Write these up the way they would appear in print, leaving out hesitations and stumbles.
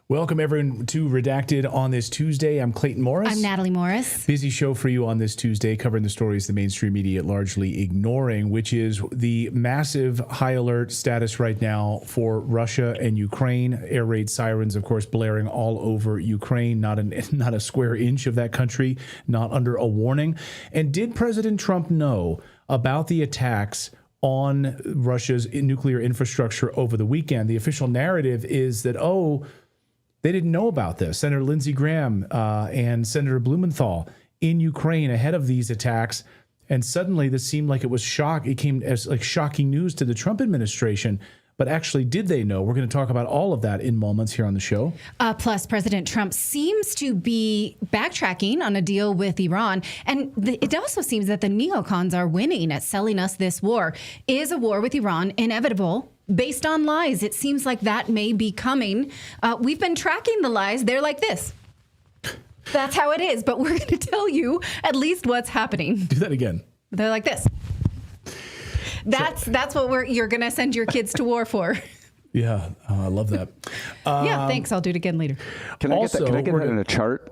Welcome, everyone, to Redacted on this Tuesday. I'm Clayton Morris. I'm Natalie Morris. Busy show for you on this Tuesday, covering the stories the mainstream media largely ignoring, which is the massive high alert status right now for Russia and Ukraine. Air raid sirens, of course, blaring all over Ukraine, not a square inch of that country, not under a warning. And did President Trump know about the attacks on Russia's nuclear infrastructure over the weekend? The official narrative is that, they didn't know about this. Senator Lindsey Graham and Senator Blumenthal in Ukraine ahead of these attacks. And suddenly this seemed like it came as like shocking news to the Trump administration. But actually, did they know? We're going to talk about all of that in moments here on the show. Plus, President Trump seems to be backtracking on a deal with Iran. And it also seems that the neocons are winning at selling us this war. Is a war with Iran inevitable? Based on lies, it seems like that may be coming. We've been tracking the lies. They're like this. That's how it is. But we're going to tell you at least what's happening. Do that again. They're like this. That's what you're going to send your kids to war for. Yeah, I love that. Yeah, thanks. I'll do it again later. Can I get that in a chart?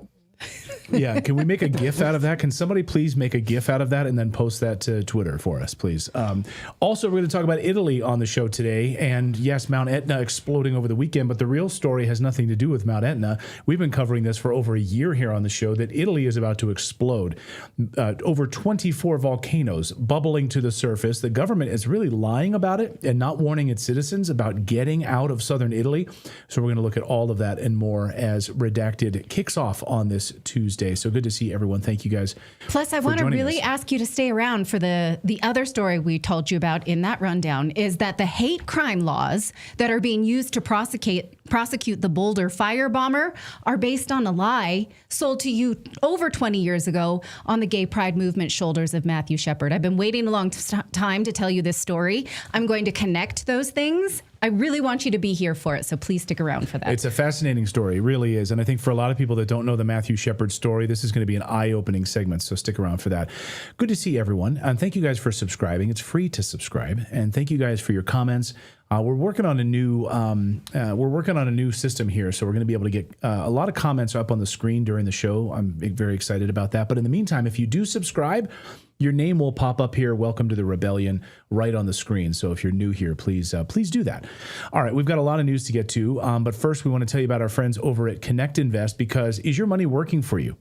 Yeah, can we make a GIF out of that? Can somebody please make a GIF out of that and then post that to Twitter for us, please? Also, we're going to talk about Italy on the show today. And yes, Mount Etna exploding over the weekend, but the real story has nothing to do with Mount Etna. We've been covering this for over a year here on the show, that Italy is about to explode. Over 24 volcanoes bubbling to the surface. The government is really lying about it and not warning its citizens about getting out of southern Italy. So we're going to look at all of that and more as Redacted kicks off on this Tuesday. So good to see everyone. Thank you guys. Plus, I want to really ask you to stay around for the other story we told you about in that rundown, is that the hate crime laws that are being used to prosecute the Boulder firebomber are based on a lie sold to you over 20 years ago on the gay pride movement shoulders of Matthew Shepard. I've been waiting a long time to tell you this story. I'm going to connect those things. I really want you to be here for it, so please stick around for that. It's a fascinating story, it really is. And I think for a lot of people that don't know the Matthew Shepard story, this is going to be an eye-opening segment, so stick around for that. Good to see everyone. And thank you guys for subscribing. It's free to subscribe. And thank you guys for your comments. We're working on a new system here, so we're going to be able to get a lot of comments up on the screen during the show. I'm very excited about that. But in the meantime, if you do subscribe, your name will pop up here. Welcome to the Rebellion right on the screen. So if you're new here, please do that. All right, we've got a lot of news to get to. But first, we want to tell you about our friends over at Connect Invest, because is your money working for you?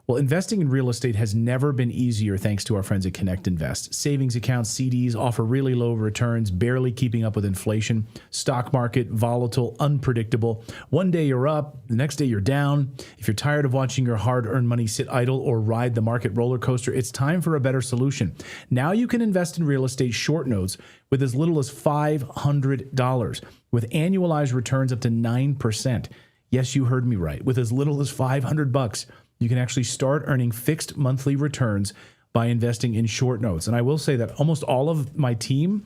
Well, investing in real estate has never been easier thanks to our friends at Connect Invest. Savings accounts, CDs offer really low returns, barely keeping up with inflation. Stock market, volatile, unpredictable. One day you're up, the next day you're down. If you're tired of watching your hard-earned money sit idle or ride the market roller coaster, it's time for a better solution. Now you can invest in real estate short notes with as little as $500, with annualized returns up to 9%. Yes, you heard me right. With as little as $500. You can actually start earning fixed monthly returns by investing in short notes. And I will say that almost all of my team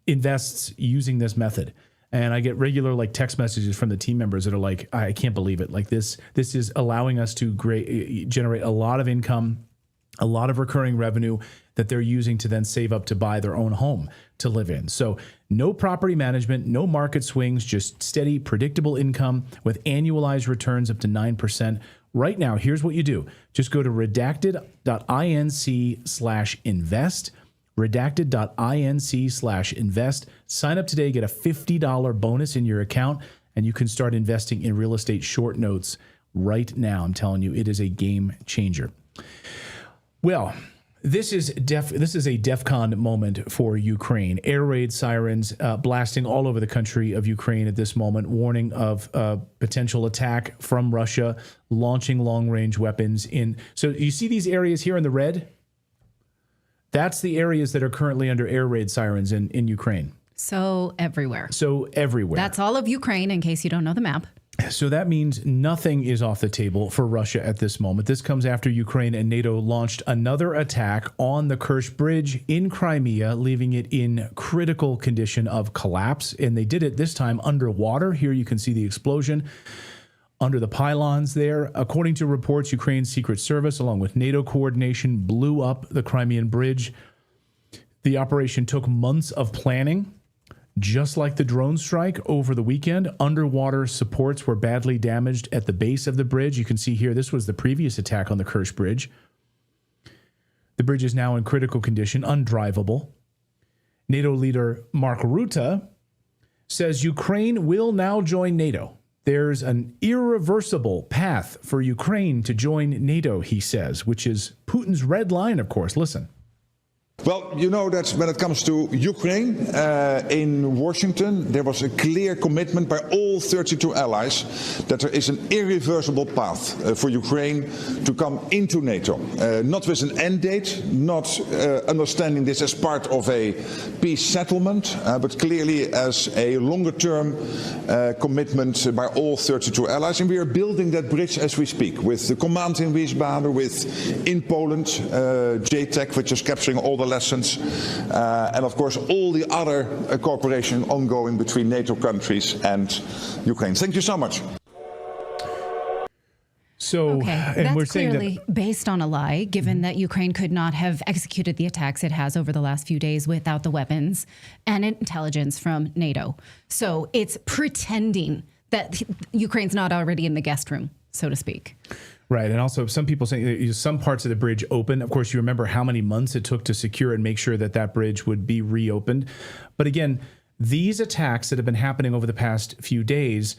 invests using this method. And I get regular text messages from the team members that are like, I can't believe it. This is allowing us to generate a lot of income, a lot of recurring revenue that they're using to then save up to buy their own home to live in. So no property management, no market swings, just steady, predictable income with annualized returns up to 9%. Right now, here's what you do. Just go to redacted.inc/invest, redacted.inc/invest. Sign up today, get a $50 bonus in your account, and you can start investing in real estate short notes right now. I'm telling you, it is a game changer. Well, this is a DEFCON moment for Ukraine. Air raid sirens blasting all over the country of Ukraine at this moment, warning of potential attack from Russia, launching long-range weapons in. So you see these areas here in the red? That's the areas that are currently under air raid sirens in Ukraine. So everywhere. That's all of Ukraine, in case you don't know the map. So that means nothing is off the table for Russia at this moment. This comes after Ukraine and NATO launched another attack on the Kerch bridge in Crimea, leaving it in critical condition of collapse. And they did it this time underwater. Here you can see the explosion under the pylons there. According to reports, Ukraine's Secret Service, along with NATO coordination, blew up the Crimean bridge. The operation took months of planning. Just like the drone strike over the weekend, underwater supports were badly damaged at the base of the bridge. You can see here, this was the previous attack on the Kerch bridge. The bridge is now in critical condition, undrivable. NATO leader Mark Rutte says Ukraine will now join NATO. There's an irreversible path for Ukraine to join NATO, he says, which is Putin's red line, of course. Listen. Well, you know that when it comes to Ukraine, in Washington, there was a clear commitment by all 32 allies that there is an irreversible path for Ukraine to come into NATO. Not with an end date, not understanding this as part of a peace settlement, but clearly as a longer-term commitment by all 32 allies. And we are building that bridge as we speak, with the command in Wiesbaden, with in Poland, JTEC, which is capturing all the lessons, and of course all the other cooperation ongoing between NATO countries and Ukraine. Thank you so much. So, okay, and that's we're saying clearly based on a lie, given that Ukraine could not have executed the attacks it has over the last few days without the weapons and intelligence from NATO. So it's pretending that Ukraine's not already in the guest room, so to speak. Right. And also some people say some parts of the bridge open. Of course, you remember how many months it took to secure and make sure that that bridge would be reopened. But again, these attacks that have been happening over the past few days,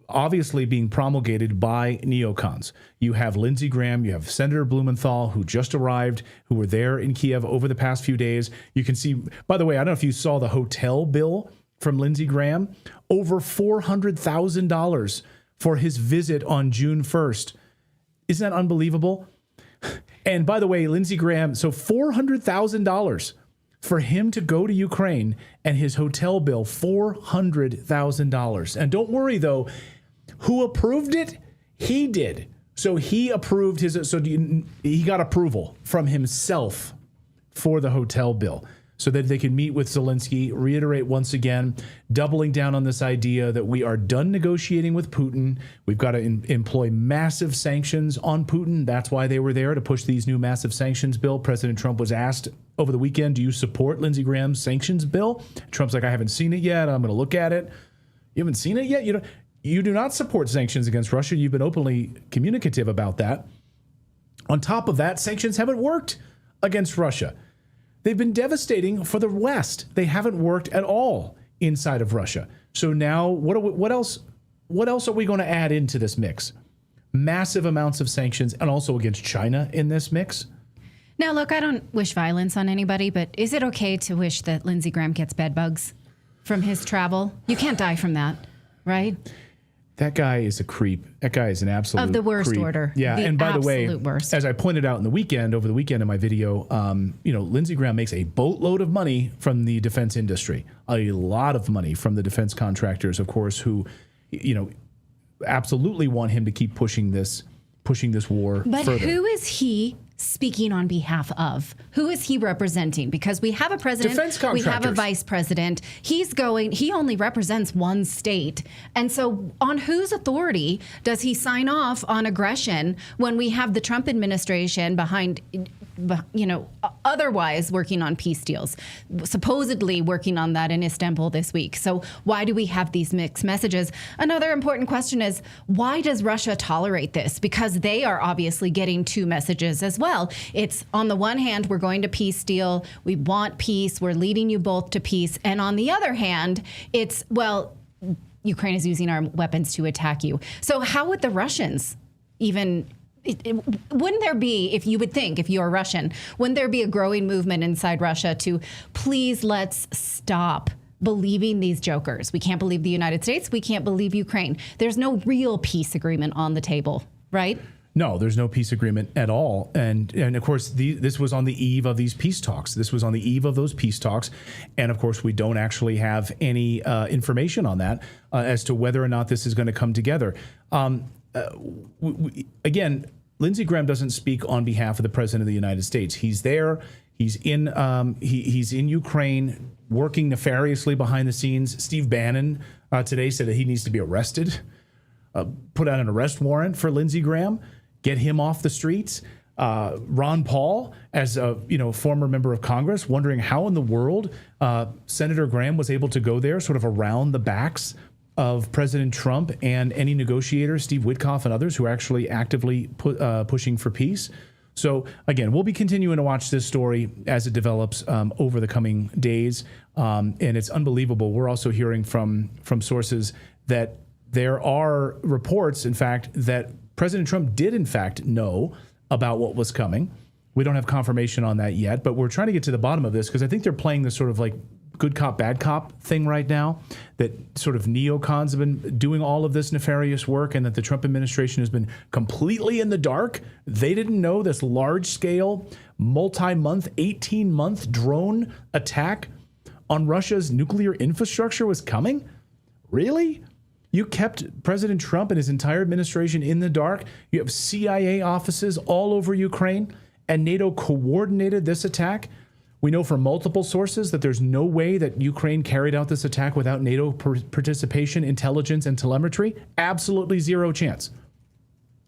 obviously being promulgated by neocons. You have Lindsey Graham, you have Senator Blumenthal, who just arrived, who were there in Kiev over the past few days. You can see, by the way, I don't know if you saw the hotel bill from Lindsey Graham, over $400,000 for his visit on June 1st. Isn't that unbelievable? And by the way, Lindsey Graham, so $400,000 for him to go to Ukraine, and his hotel bill, $400,000. And don't worry, though, who approved it? He did. So he approved he got approval from himself for the hotel bill, so that they could meet with Zelensky, reiterate once again, doubling down on this idea that we are done negotiating with Putin. We've got to employ massive sanctions on Putin. That's why they were there, to push these new massive sanctions bill. President Trump was asked over the weekend, do you support Lindsey Graham's sanctions bill? Trump's like, I haven't seen it yet. I'm going to look at it. You haven't seen it yet? You do not support sanctions against Russia. You've been openly communicative about that. On top of that, sanctions haven't worked against Russia. They've been devastating for the West. They haven't worked at all inside of Russia. So now what else are we going to add into this mix? Massive amounts of sanctions, and also against China in this mix. Now, look, I don't wish violence on anybody, but is it okay to wish that Lindsey Graham gets bed bugs from his travel? You can't die from that, right? That guy is a creep. That guy is an absolute of the worst creep. order. Yeah, and by the way, worst. as I pointed out over the weekend in my video, Lindsey Graham makes a boatload of money from the defense industry, a lot of money from the defense contractors, of course, who, absolutely want him to keep pushing this war but further. Who is he speaking on behalf of? Who is he representing? Because we have a president, defense we have a contractors. vice president. He only represents one state. And so on whose authority does he sign off on aggression when we have the Trump administration behind, otherwise working on peace deals, supposedly working on that in Istanbul this week? So why do we have these mixed messages? Another important question is, why does Russia tolerate this? Because they are obviously getting two messages as well. It's, on the one hand, we're going to peace deal. We want peace. We're leading you both to peace. And on the other hand, it's, well, Ukraine is using our weapons to attack you. So how would the Russians even... wouldn't there be, if you're Russian, wouldn't there be a growing movement inside Russia to please let's stop believing these jokers? We can't believe the United States. We can't believe Ukraine. There's no real peace agreement on the table, right? No, there's no peace agreement at all. And of course, this was on the eve of these peace talks. This was on the eve of those peace talks. And of course, we don't actually have any information on that as to whether or not this is going to come together. Again, Lindsey Graham doesn't speak on behalf of the President of the United States. He's there. He's in Ukraine, working nefariously behind the scenes. Steve Bannon today said that he needs to be arrested, put out an arrest warrant for Lindsey Graham, get him off the streets. Ron Paul, as a former member of Congress, wondering how in the world Senator Graham was able to go there, sort of around the backs of President Trump and any negotiators, Steve Witkoff and others who are actually actively pushing for peace. So again, we'll be continuing to watch this story as it develops over the coming days, and it's unbelievable. We're also hearing from sources that there are reports, in fact, that President Trump did in fact know about what was coming. We don't have confirmation on that yet, but we're trying to get to the bottom of this because I think they're playing this sort of like good cop, bad cop thing right now, that sort of neocons have been doing all of this nefarious work and that the Trump administration has been completely in the dark. They didn't know this large-scale, multi-month, 18-month drone attack on Russia's nuclear infrastructure was coming? Really? You kept President Trump and his entire administration in the dark? You have CIA offices all over Ukraine, and NATO coordinated this attack? We know from multiple sources that there's no way that Ukraine carried out this attack without NATO participation, intelligence, and telemetry. Absolutely zero chance.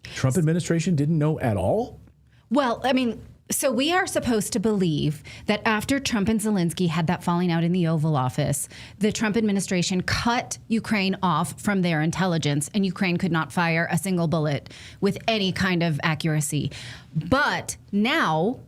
Trump administration didn't know at all? Well, I mean, so we are supposed to believe that after Trump and Zelensky had that falling out in the Oval Office, the Trump administration cut Ukraine off from their intelligence, and Ukraine could not fire a single bullet with any kind of accuracy. But now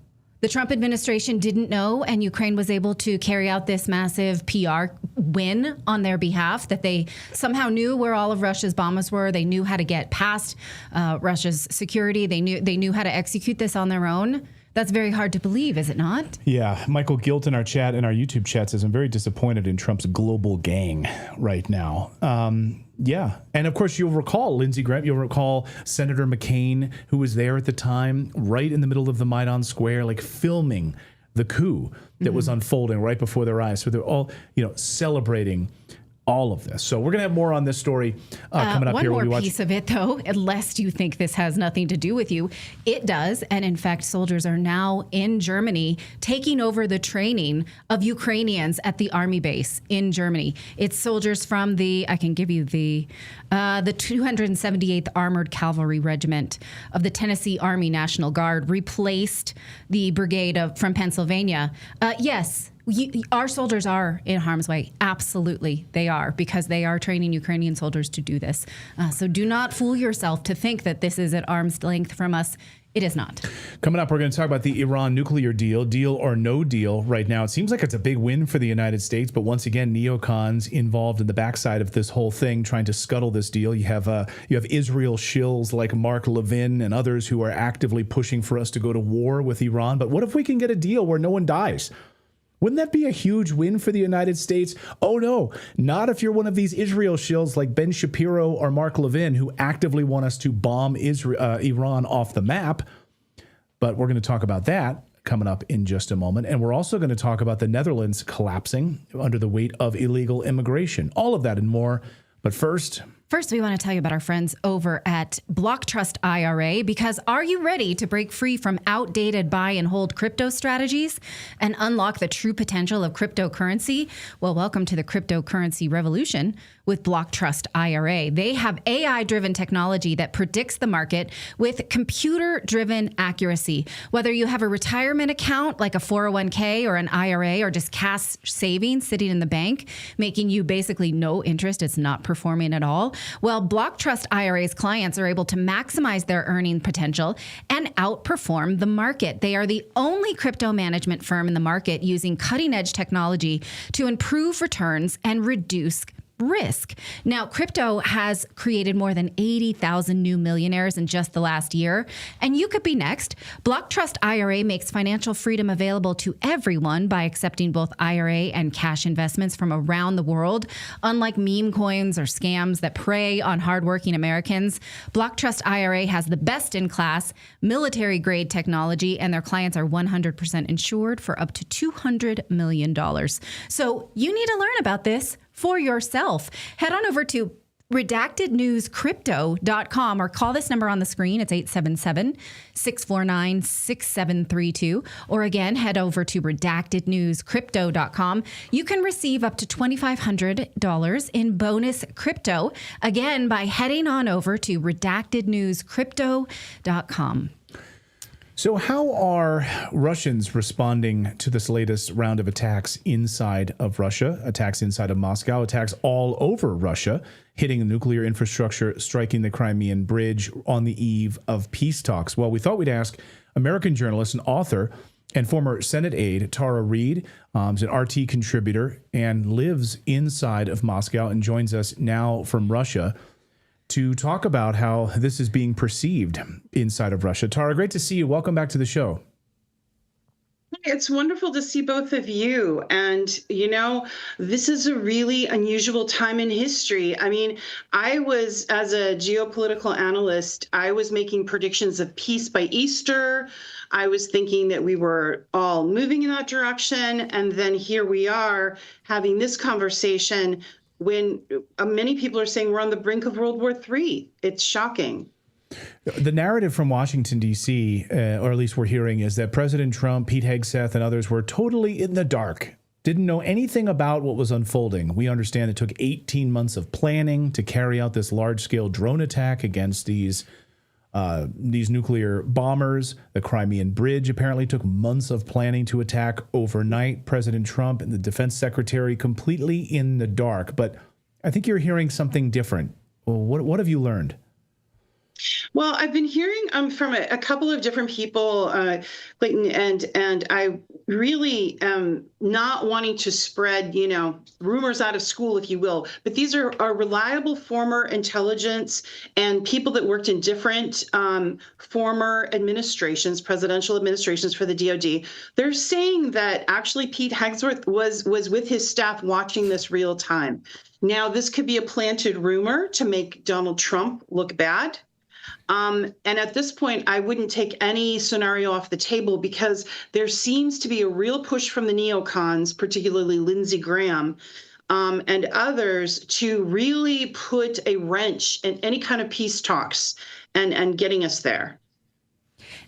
the Trump administration didn't know, and Ukraine was able to carry out this massive PR win on their behalf, that they somehow knew where all of Russia's bombers were. They knew how to get past Russia's security. They knew how to execute this on their own. That's very hard to believe, is it not? Yeah. Michael Gilt in our chat, in our YouTube chat, says, I'm very disappointed in Trump's global gang right now. Yeah. And of course, you'll recall Lindsey Graham, you'll recall Senator McCain, who was there at the time, right in the middle of the Maidan Square, like filming the coup that was unfolding right before their eyes. So they're all, celebrating all of this. So we're going to have more on this story coming up here. One more piece of it, though, lest you think this has nothing to do with you. It does. And in fact, soldiers are now in Germany taking over the training of Ukrainians at the army base in Germany. It's soldiers from I can give you the 278th Armored Cavalry Regiment of the Tennessee Army National Guard replaced the brigade from Pennsylvania. Yes. Our soldiers are in harm's way. Absolutely, they are, because they are training Ukrainian soldiers to do this. So do not fool yourself to think that this is at arm's length from us. It is not. Coming up, we're going to talk about the Iran nuclear deal or no deal right now. It seems like it's a big win for the United States, but once again, neocons involved in the backside of this whole thing trying to scuttle this deal. You have Israel shills like Mark Levin and others who are actively pushing for us to go to war with Iran. But what if we can get a deal where no one dies? Wouldn't that be a huge win for the United States? Oh, no, not if you're one of these Israel shills like Ben Shapiro or Mark Levin, who actively want us to bomb Iran off the map. But we're going to talk about that coming up in just a moment. And we're also going to talk about the Netherlands collapsing under the weight of illegal immigration. All of that and more. But first, we want to tell you about our friends over at Block Trust IRA, because are you ready to break free from outdated buy and hold crypto strategies and unlock the true potential of cryptocurrency? Well, welcome to the cryptocurrency revolution with Block Trust IRA. They have AI-driven technology that predicts the market with computer-driven accuracy. Whether you have a retirement account like a 401k or an IRA, or just cash savings sitting in the bank, making you basically no interest, it's not performing at all. Well, Block Trust IRA's clients are able to maximize their earning potential and outperform the market. They are the only crypto management firm in the market using cutting-edge technology to improve returns and reduce risk. Now, crypto has created more than 80,000 new millionaires in just the last year, and you could be next. Block Trust IRA makes financial freedom available to everyone by accepting both IRA and cash investments from around the world. Unlike meme coins or scams that prey on hardworking Americans, Block Trust IRA has the best-in-class military-grade technology, and their clients are 100% insured for up to $200 million. So you need to learn about this for yourself. Head on over to redactednewscrypto.com or call this number on the screen. It's 877-649-6732. Or again, head over to redactednewscrypto.com. You can receive up to $2,500 in bonus crypto, again, by heading on over to redactednewscrypto.com. So how are Russians responding to this latest round of attacks inside of Russia, attacks inside of Moscow, attacks all over Russia, hitting the nuclear infrastructure, striking the Crimean Bridge on the eve of peace talks? Well, we thought we'd ask American journalist and author and former Senate aide Tara Reade, is an RT contributor and lives inside of Moscow and joins us now from Russia to talk about how this is being perceived inside of Russia. Tara, great to see you. Welcome back to the show. It's wonderful to see both of you. And, this is a really unusual time in history. I mean, as a geopolitical analyst, I was making predictions of peace by Easter. I was thinking that we were all moving in that direction. And then here we are having this conversation when many people are saying we're on the brink of World War III. It's shocking. The narrative from Washington, D.C., or at least we're hearing, is that President Trump, Pete Hegseth, and others were totally in the dark, didn't know anything about what was unfolding. We understand it took 18 months of planning to carry out this large-scale drone attack against these nuclear bombers. The Crimean Bridge apparently took months of planning to attack overnight. President Trump and the defense secretary completely in the dark. But I think you're hearing something different. Well, what have you learned? Well, I've been hearing from a couple of different people, Clayton, and I really am not wanting to spread, rumors out of school, if you will. But these are reliable former intelligence and people that worked in different former administrations, presidential administrations for the DoD. They're saying that actually Pete Hegseth was with his staff watching this real time. Now, this could be a planted rumor to make Donald Trump look bad. And at this point, I wouldn't take any scenario off the table because there seems to be a real push from the neocons, particularly Lindsey Graham and others, to really put a wrench in any kind of peace talks and getting us there.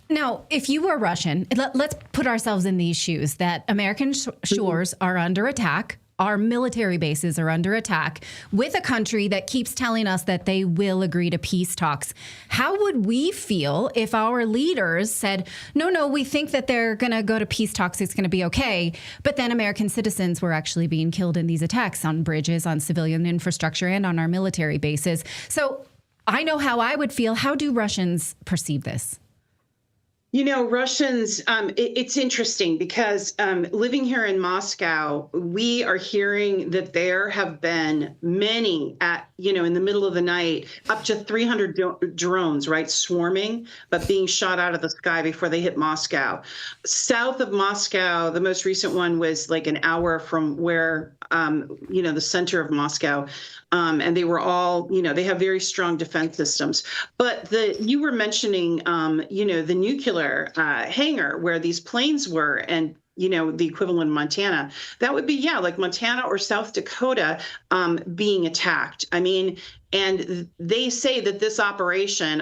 Now, if you were Russian, let's put ourselves in these shoes that American shores are under attack. Our military bases are under attack with a country that keeps telling us that they will agree to peace talks. How would we feel if our leaders said, no, we think that they're going to go to peace talks, it's going to be okay, but then American citizens were actually being killed in these attacks on bridges, on civilian infrastructure, and on our military bases? So I know how I would feel. How do Russians perceive this? Russians, it's interesting because living here in Moscow, we are hearing that there have been many in the middle of the night, up to 300 drones, right, swarming, but being shot out of the sky before they hit Moscow. South of Moscow, the most recent one was like an hour from where, the center of Moscow. And they were all, they have very strong defense systems. But you were mentioning, the nuclear hangar where these planes were, and the equivalent of Montana. That would be, like Montana or South Dakota being attacked. I mean, and they say that this Operation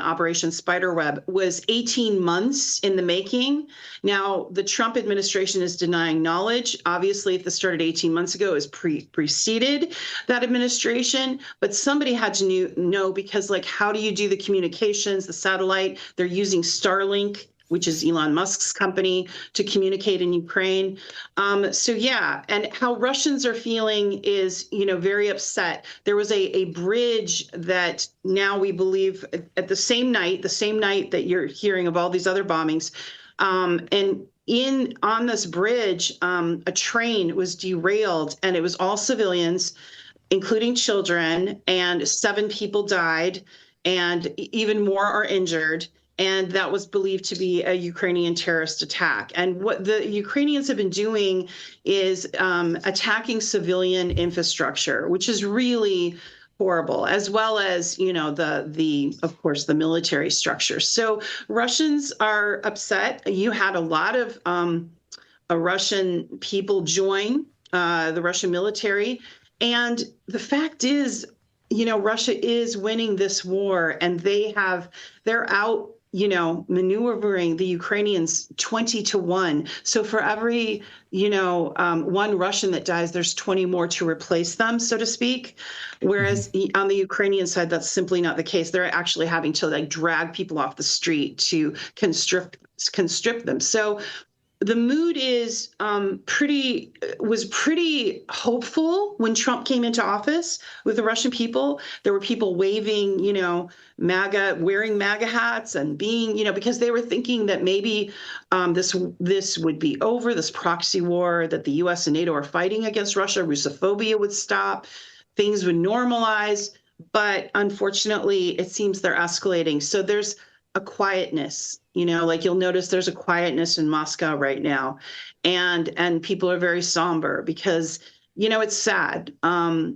Spiderweb, was 18 months in the making. Now, the Trump administration is denying knowledge. Obviously, if this started 18 months ago, it preceded that administration. But somebody had to know because, how do you do the communications, the satellite? They're using Starlink, which is Elon Musk's company, to communicate in Ukraine. And how Russians are feeling is, very upset. There was a bridge that now we believe at the same night that you're hearing of all these other bombings, and on this bridge, a train was derailed, and it was all civilians, including children, and 7 people died, and even more are injured. And that was believed to be a Ukrainian terrorist attack. And what the Ukrainians have been doing is attacking civilian infrastructure, which is really horrible, as well as, of course, the military structure. So Russians are upset. You had a lot of Russian people join the Russian military. And the fact is, Russia is winning this war, and they're out maneuvering the Ukrainians 20-1. So for every, one Russian that dies, there's 20 more to replace them, so to speak. Whereas on the Ukrainian side, that's simply not the case. They're actually having to drag people off the street to can strip them. So the mood was pretty hopeful when Trump came into office with the Russian people. There were people waving, wearing MAGA hats and being, because they were thinking that maybe this would be over, this proxy war that the U.S. and NATO are fighting against Russia. Russophobia would stop, things would normalize. But unfortunately, it seems they're escalating. So there's a quietness, like you'll notice there's a quietness in Moscow right now. And people are very somber because, it's sad.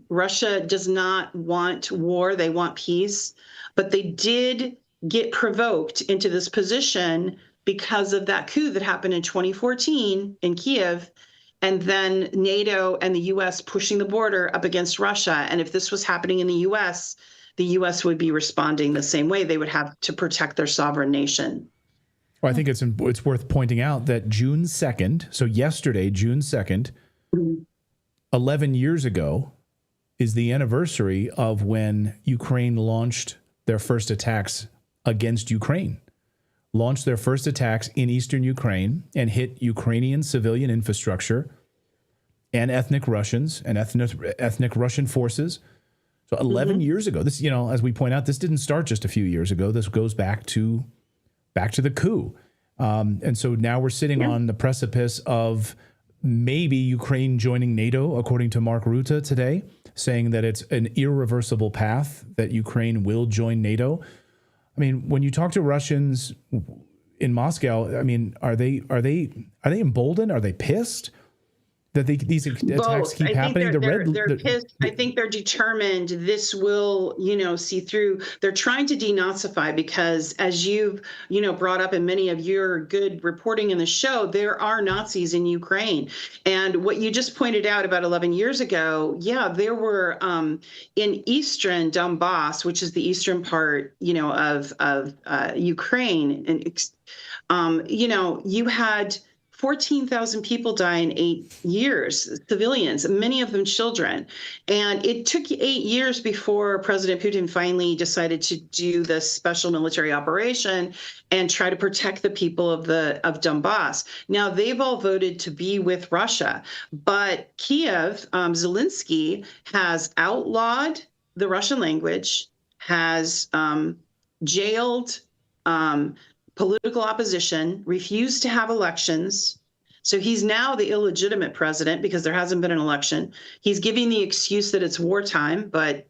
Russia does not want war. They want peace. But they did get provoked into this position because of that coup that happened in 2014 in Kiev. And then NATO and the U.S. pushing the border up against Russia. And if this was happening in the U.S. would be responding the same way. They would have to protect their sovereign nation. Well, I think it's worth pointing out that June 2nd, so yesterday, June 2nd, 11 years ago, is the anniversary of when Ukraine launched their first attacks against Ukraine. Launched their first attacks in eastern Ukraine and hit Ukrainian civilian infrastructure and ethnic Russians and ethnic Russian forces. So 11 years ago, this, as we point out, this didn't start just a few years ago. This goes back to the coup. And so now we're sitting on the precipice of maybe Ukraine joining NATO, according to Mark Rutte today, saying that it's an irreversible path that Ukraine will join NATO. I mean, when you talk to Russians in Moscow, I mean, are they emboldened? Are they pissed that these attacks keep happening? They're pissed. I think they're determined this will, see through. They're trying to denazify because, as you've, brought up in many of your good reporting in the show, there are Nazis in Ukraine. And what you just pointed out about 11 years ago, there were in eastern Donbass, which is the eastern part, of Ukraine, and you had 14,000 people die in 8 years, civilians, many of them children. And it took 8 years before President Putin finally decided to do this special military operation and try to protect the people of Donbass. Now, they've all voted to be with Russia, but Kiev, Zelensky has outlawed the Russian language, has jailed political opposition, refused to have elections. So he's now the illegitimate president because there hasn't been an election. He's giving the excuse that it's wartime, but,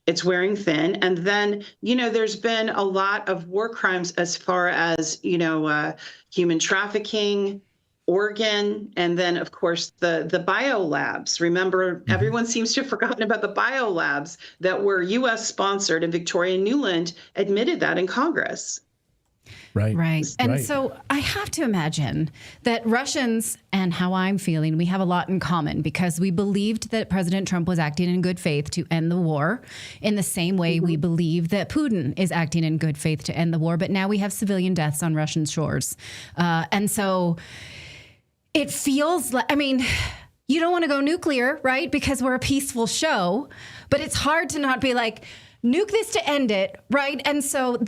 it's wearing thin. And then, there's been a lot of war crimes as far as, human trafficking, organ, and then, of course, the biolabs. Remember, everyone seems to have forgotten about the biolabs that were U.S. sponsored, and Victoria Nuland admitted that in Congress. Right. And so I have to imagine that Russians, and how I'm feeling, we have a lot in common because we believed that President Trump was acting in good faith to end the war in the same way we believe that Putin is acting in good faith to end the war. But now we have civilian deaths on Russian shores. And so it feels like, you don't want to go nuclear, right? Because we're a peaceful show, but it's hard to not be like, nuke this to end it, right? And so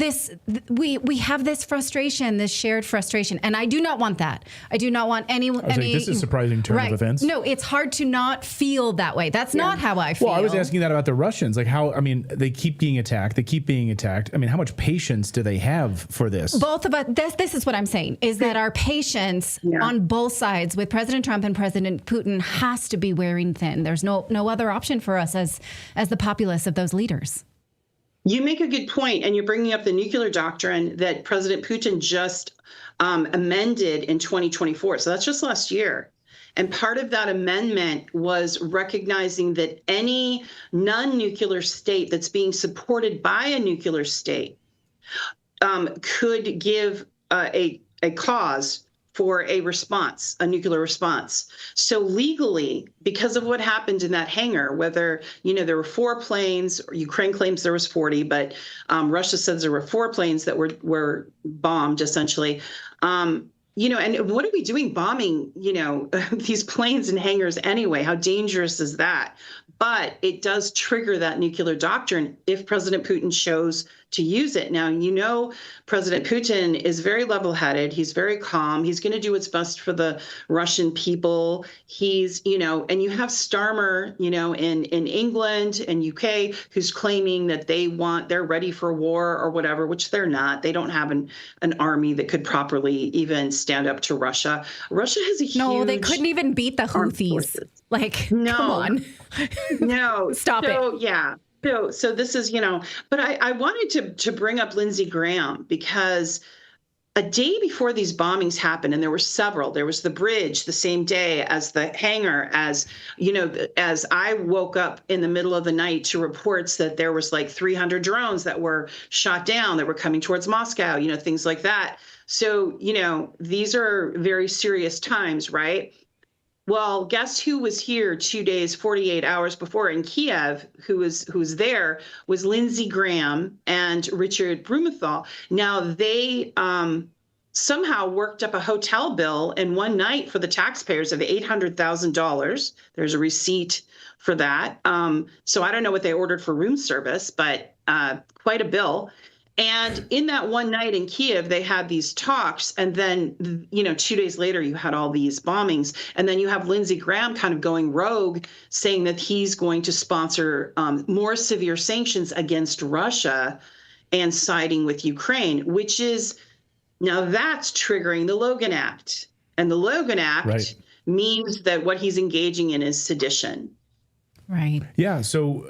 we have this frustration, this shared frustration, and I do not want that. I do not want any. This is a surprising turn of events. No, it's hard to not feel that way. That's not how I feel. Well, I was asking that about the Russians, like how. They keep being attacked. They keep being attacked. How much patience do they have for this? Both of us. This is what I'm saying: is that our patience on both sides with President Trump and President Putin has to be wearing thin. There's no other option for us as the populace of those leaders. You make a good point, and you're bringing up the nuclear doctrine that President Putin just amended in 2024. So that's just last year. And part of that amendment was recognizing that any non-nuclear state that's being supported by a nuclear state could give a cause for a response, a nuclear response. So legally, because of what happened in that hangar, whether, there were 4 planes, or Ukraine claims there was 40, but Russia says there were 4 planes that were bombed, essentially. And what are we doing bombing, these planes and hangars anyway? How dangerous is that? But it does trigger that nuclear doctrine if President Putin chose to use it. Now, you know, President Putin is very level-headed. He's very calm. He's going to do what's best for the Russian people. He's, you know, and you have Starmer, you know, in England and UK, who's claiming that they're ready for war or whatever, which they're not. They don't have an army that could properly even stand up to Russia. Russia has a huge... No, they couldn't even beat the Houthis. Like, no. Come on. No. Stop it. Yeah. So this is, you know, but I wanted to bring up Lindsey Graham because a day before these bombings happened, and there were several, there was the bridge the same day as the hangar, as, you know, as I woke up in the middle of the night to reports that there was like 300 drones that were shot down that were coming towards Moscow, you know, things like that. So, you know, these are very serious times, right? Well, guess who was here 2 days, 48 hours before in Kiev, who was there, was Lindsey Graham and Richard Blumenthal. Now, they somehow worked up a hotel bill in one night for the taxpayers of $800,000. There's a receipt for that. So I don't know what they ordered for room service, but quite a bill. And in that one night in Kiev, they had these talks. And then, you know, 2 days later, you had all these bombings. And then you have Lindsey Graham kind of going rogue, saying that he's going to sponsor more severe sanctions against Russia and siding with Ukraine, which is, now that's triggering the Logan Act. And the Logan Act means that what he's engaging in is sedition. Right. Yeah. So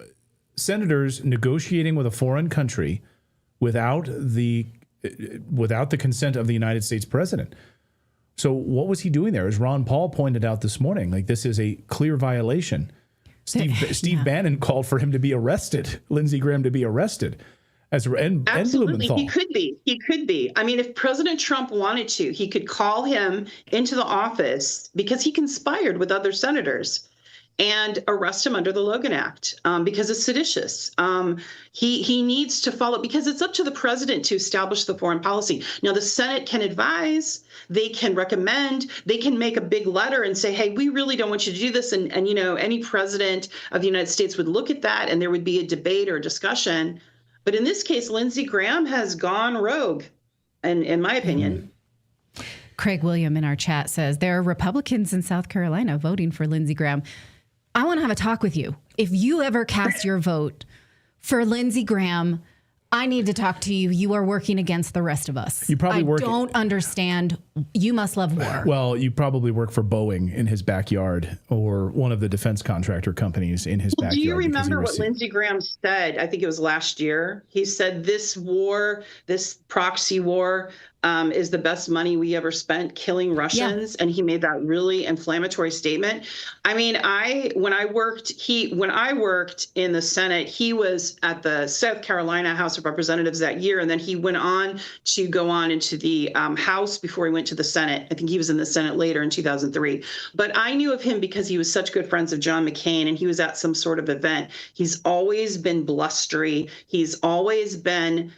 senators negotiating with a foreign country without the consent of the United States president. So what was he doing there? As Ron Paul pointed out this morning, like, this is a clear violation. Steve Bannon called for him to be arrested, Lindsey Graham to be arrested. And absolutely, Blumenthal. He could be. I mean, if President Trump wanted to, he could call him into the office because he conspired with other senators and arrest him under the Logan Act because it's seditious. He needs to follow, because it's up to the president to establish the foreign policy. Now, the Senate can advise, they can recommend, they can make a big letter and say, hey, we really don't want you to do this. And you know, any president of the United States would look at that and there would be a debate or a discussion. But in this case, Lindsey Graham has gone rogue, and in my opinion. Craig William in our chat says, there are Republicans in South Carolina voting for Lindsey Graham. I want to have a talk with you. If you ever cast your vote for Lindsey Graham, I need to talk to you. You are working against the rest of us. You probably don't understand. You must love war. Well, you probably work for Boeing in his backyard, or one of the defense contractor companies in his backyard. Do you remember what Lindsey Graham said? I think it was last year. He said this war, this proxy war, is the best money we ever spent killing Russians. Yeah. And he made that really inflammatory statement. I mean, when I worked in the Senate, he was at the South Carolina House of Representatives that year. And then he went on to go on into the House before he went to the Senate. I think he was in the Senate later in 2003. But I knew of him because he was such good friends of John McCain, and he was at some sort of event. He's always been blustery. He's always been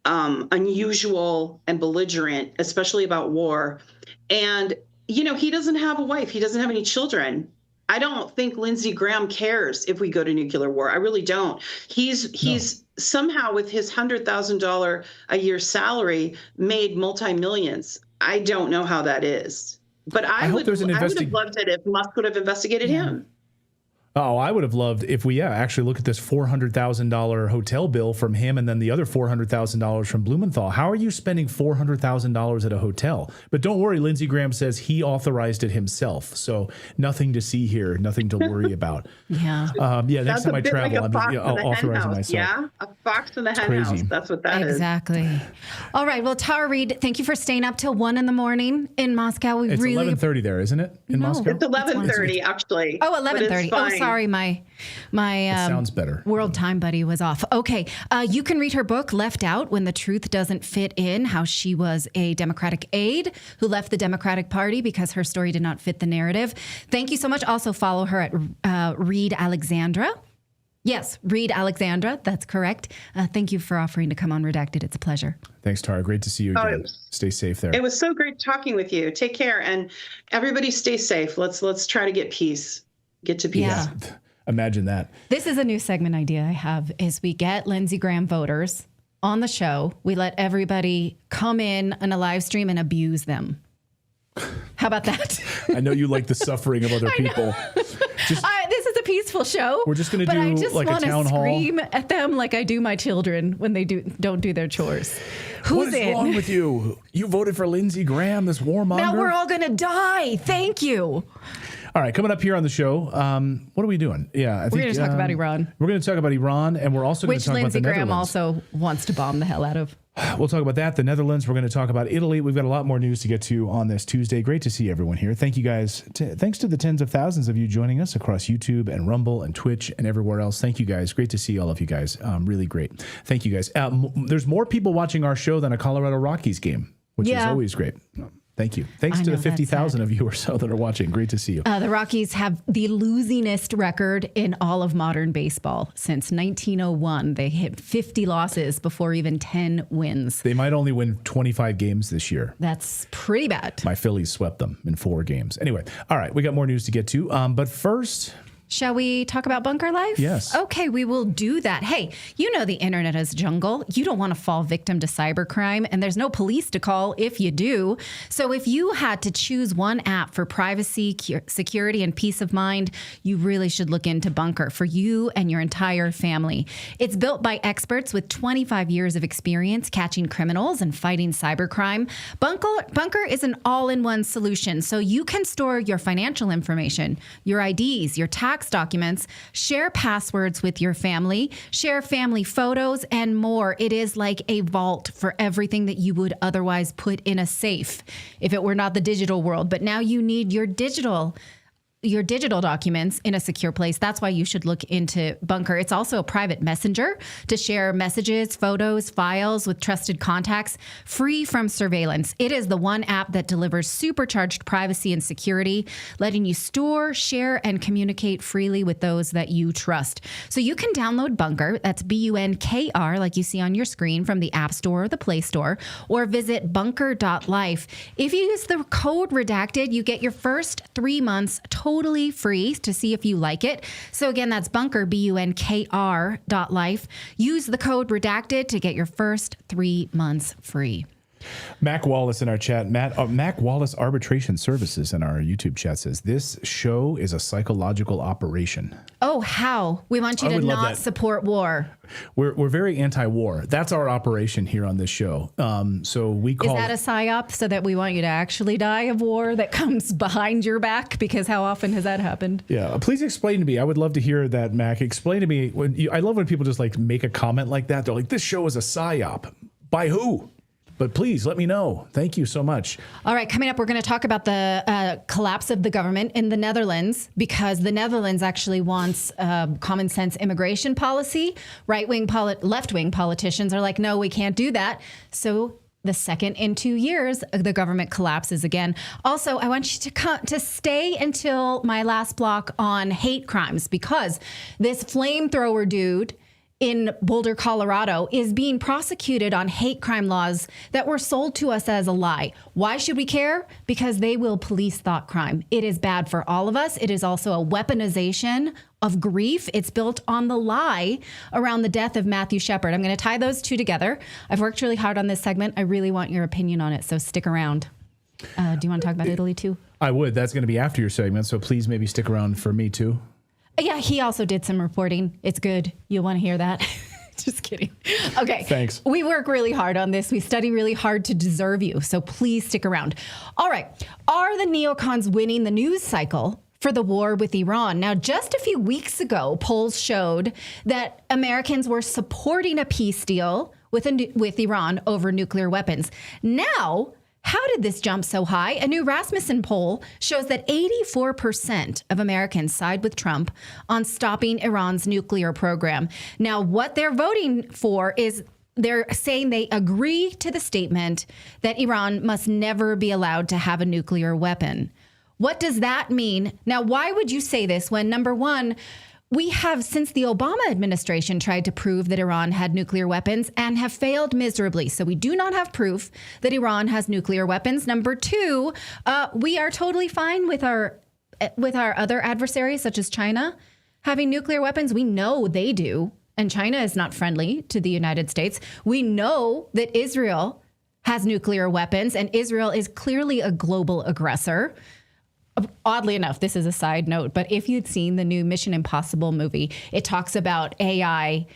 unusual and belligerent, especially about war. And, you know, he doesn't have a wife. He doesn't have any children. I don't think Lindsey Graham cares if we go to nuclear war. I really don't. He's somehow, with his $100,000 a year salary, made multi-millions. I don't know how that is. But I would have loved it if Musk would have investigated him. Oh, I would have loved if we actually look at this $400,000 hotel bill from him, and then the other $400,000 from Blumenthal. How are you spending $400,000 at a hotel? But don't worry, Lindsey Graham says he authorized it himself, so nothing to see here, nothing to worry about. Next time I travel, I'll authorize it myself. Yeah, a fox in the hen house. That's what that is. Exactly. All right. Well, Tara Reade, thank you for staying up till 1 a.m. in Moscow. It's 11:30 there, isn't it? In Moscow, it's 11:30 actually. Oh, 11:30. Oh, sorry, my sounds better. World time buddy was off. Okay, you can read her book, Left Out, When the Truth Doesn't Fit In, how she was a Democratic aide who left the Democratic Party because her story did not fit the narrative. Thank you so much. Also follow her at Reade Alexandra. Yes, Reade Alexandra. That's correct. Thank you for offering to come on Redacted. It's a pleasure. Thanks, Tara. Great to see you again. Stay safe there. It was so great talking with you. Take care, and everybody stay safe. Let's try to get peace. Get to peace. Yeah. Imagine that. This is a new segment idea I have, is we get Lindsey Graham voters on the show, we let everybody come in a live stream and abuse them. How about that? I know you like the suffering of other people. This is a peaceful show. We're just going to do I just like a town hall. Scream at them like I do my children when they don't do their chores. What is wrong with you? You voted for Lindsey Graham, this warmonger? Now we're all going to die. Thank you. All right, coming up here on the show, what are we doing? Yeah, I think We're going to talk about Iran. We're going to talk about Iran, and we're also going to talk Lindsey about the Graham Netherlands. also wants to bomb the hell out of. We'll talk about that. The Netherlands. We're going to talk about Italy. We've got a lot more news to get to on this Tuesday. Great to see everyone here. Thank you guys. Thanks to the tens of thousands of you joining us across YouTube and Rumble and Twitch and everywhere else. Thank you guys. Great to see all of you guys. Really great. Thank you guys. There's more people watching our show than a Colorado Rockies game, which is always great. Thank you. Thanks to the 50,000 of you or so that are watching. Great to see you. The Rockies have the losingest record in all of modern baseball. Since 1901, they hit 50 losses before even 10 wins. They might only win 25 games this year. That's pretty bad. My Phillies swept them in 4 games. Anyway, all right, we got more news to get to. But first... Shall we talk about bunker life? Yes. Okay, we will do that. Hey, you know the internet is jungle. You don't want to fall victim to cybercrime, and there's no police to call if you do. So if you had to choose one app for privacy, security, and peace of mind, you really should look into Bunker for you and your entire family. It's built by experts with 25 years of experience catching criminals and fighting cybercrime. Bunker is an all-in-one solution, so you can store your financial information, your IDs, your tax documents, share passwords with your family, share family photos, and more. It is like a vault for everything that you would otherwise put in a safe if it were not the digital world. But now you need your digital documents in a secure place. That's why you should look into Bunker. It's also a private messenger to share messages, photos, files with trusted contacts, free from surveillance. It is the one app that delivers supercharged privacy and security, letting you store, share, and communicate freely with those that you trust. So you can download Bunker, that's BUNKR, like you see on your screen from the App Store or the Play Store, or visit bunker.life. If you use the code redacted, you get your first 3 months totally free to see if you like it. So again, that's Bunker, BUNKR.life. Use the code redacted to get your first 3 months free. Mac Wallace in our chat, Mac Wallace Arbitration Services in our YouTube chat says, this show is a psychological operation. Oh, how? We want you to not support war. We're very anti-war. That's our operation here on this show. So we call... Is that a psyop so that we want you to actually die of war that comes behind your back? Because how often has that happened? Yeah. Please explain to me. I would love to hear that, Mac. Explain to me. I love when people just like make a comment like that. They're like, this show is a psyop. By who? But please let me know. Thank you so much. All right, coming up, we're going to talk about the collapse of the government in the Netherlands, because the Netherlands actually wants common sense immigration policy. Left-wing politicians are like, no, we can't do that. So the second in 2 years, the government collapses again. Also, I want you to stay until my last block on hate crimes, because this flamethrower dude in Boulder, Colorado, is being prosecuted on hate crime laws that were sold to us as a lie. Why should we care? Because they will police thought crime. It is bad for all of us. It is also a weaponization of grief. It's built on the lie around the death of Matthew Shepard. I'm going to tie those two together. I've worked really hard on this segment. I really want your opinion on it, so stick around. Do you want to talk about Italy too? I would. That's going to be after your segment, so please maybe stick around for me too. Yeah, he also did some reporting. It's good. You'll want to hear that. Just kidding. Okay. Thanks. We work really hard on this. We study really hard to deserve you. So please stick around. All right. Are the neocons winning the news cycle for the war with Iran? Now, just a few weeks ago, polls showed that Americans were supporting a peace deal with Iran over nuclear weapons. Now, how did this jump so high? A new Rasmussen poll shows that 84% of Americans side with Trump on stopping Iran's nuclear program. Now, what they're voting for is they're saying they agree to the statement that Iran must never be allowed to have a nuclear weapon. What does that mean? Now, why would you say this when, number one, we have, since the Obama administration, tried to prove that Iran had nuclear weapons and have failed miserably. So we do not have proof that Iran has nuclear weapons. Number two, we are totally fine with our other adversaries, such as China, having nuclear weapons. We know they do. and China is not friendly to the United States. We know that Israel has nuclear weapons, and Israel is clearly a global aggressor. Oddly enough, this is a side note, but if you'd seen the new Mission Impossible movie, it talks about AI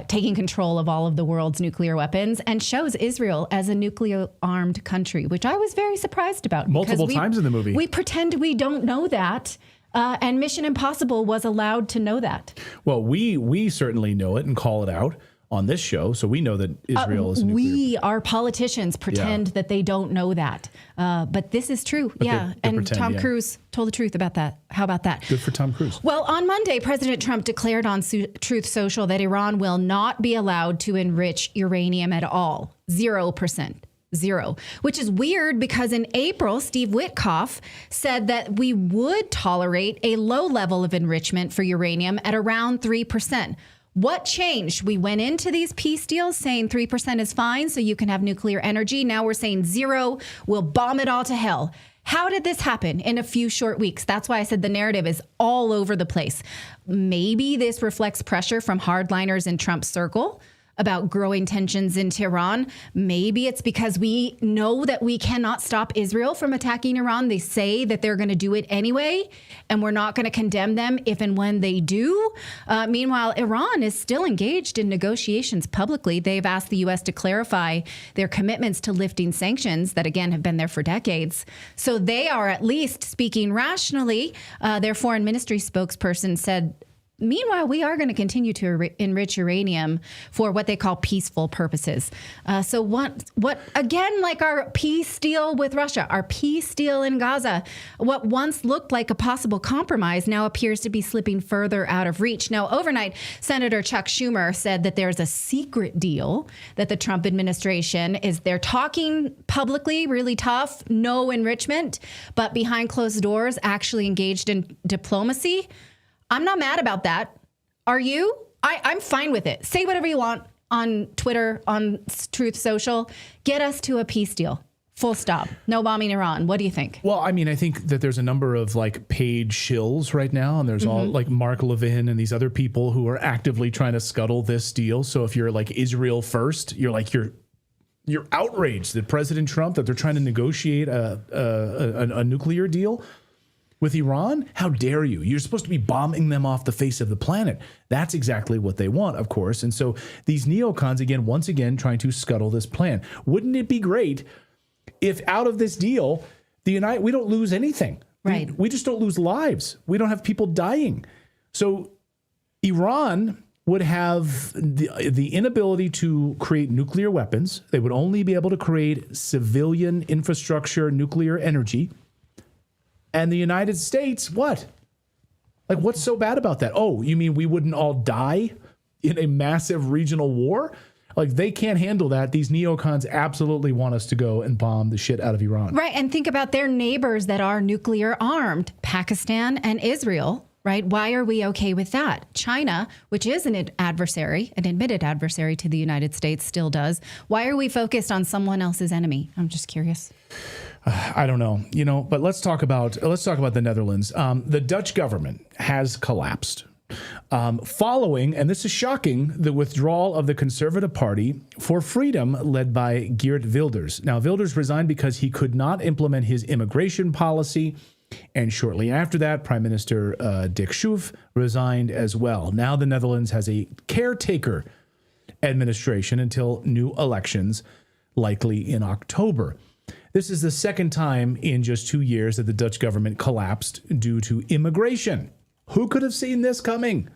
taking control of all of the world's nuclear weapons and shows Israel as a nuclear-armed country, which I was very surprised about. Multiple times in the movie. We pretend we don't know that, and Mission Impossible was allowed to know that. Well, we certainly know it and call it out on this show, so we know that Israel is nuclear. We, our politicians, pretend that they don't know that. But this is true. But yeah. they And pretend, Tom Cruise told the truth about that. How about that? Good for Tom Cruise. Well, on Monday, President Trump declared on Truth Social that Iran will not be allowed to enrich uranium at all. 0%. Zero, which is weird because in April, Steve Witkoff said that we would tolerate a low level of enrichment for uranium at around 3%. What changed? We went into these peace deals saying 3% is fine, so you can have nuclear energy. Now we're saying 0, we'll bomb it all to hell. How did this happen in a few short weeks? That's why I said the narrative is all over the place. Maybe this reflects pressure from hardliners in Trump's circle about growing tensions in Tehran. Maybe it's because we know that we cannot stop Israel from attacking Iran. They say that they're going to do it anyway, and we're not going to condemn them if and when they do. Meanwhile, Iran is still engaged in negotiations publicly. They've asked the U.S. to clarify their commitments to lifting sanctions that, again, have been there for decades. So they are at least speaking rationally. Their foreign ministry spokesperson said, meanwhile, we are going to continue to enrich uranium for what they call peaceful purposes. So what again, like our peace deal with Russia, our peace deal in Gaza, what once looked like a possible compromise now appears to be slipping further out of reach. Now, overnight, Senator Chuck Schumer said that there's a secret deal that the Trump administration they're talking publicly, really tough, no enrichment, but behind closed doors, actually engaged in diplomacy. I'm not mad about that. Are you? I'm fine with it. Say whatever you want on Twitter, on Truth Social. Get us to a peace deal. Full stop. No bombing Iran. What do you think? Well, I mean, I think that there's a number of like paid shills right now, and there's all like Mark Levin and these other people who are actively trying to scuttle this deal. So if you're like Israel first, you're outraged that President Trump, that they're trying to negotiate a nuclear deal with Iran? How dare you? You're supposed to be bombing them off the face of the planet. That's exactly what they want, of course. And so these neocons, once again, trying to scuttle this plan. Wouldn't it be great if out of this deal, we don't lose anything? Right. We just don't lose lives. We don't have people dying. So Iran would have the inability to create nuclear weapons. They would only be able to create civilian infrastructure, nuclear energy. And the United States, what? Like, what's so bad about that? Oh, you mean we wouldn't all die in a massive regional war? Like, they can't handle that. These neocons absolutely want us to go and bomb the shit out of Iran. Right. And think about their neighbors that are nuclear armed, Pakistan and Israel. Right? Why are we okay with that? China, which is an adversary, an admitted adversary to the United States, still does. Why are we focused on someone else's enemy? I'm just curious. I don't know, but let's talk about the Netherlands. The Dutch government has collapsed following, and this is shocking, the withdrawal of the Conservative Party for Freedom led by Geert Wilders. Now, Wilders resigned because he could not implement his immigration policy. And shortly after that, Prime Minister Dick Schoof resigned as well. Now the Netherlands has a caretaker administration until new elections, likely in October. This is the second time in just 2 years that the Dutch government collapsed due to immigration. Who could have seen this coming?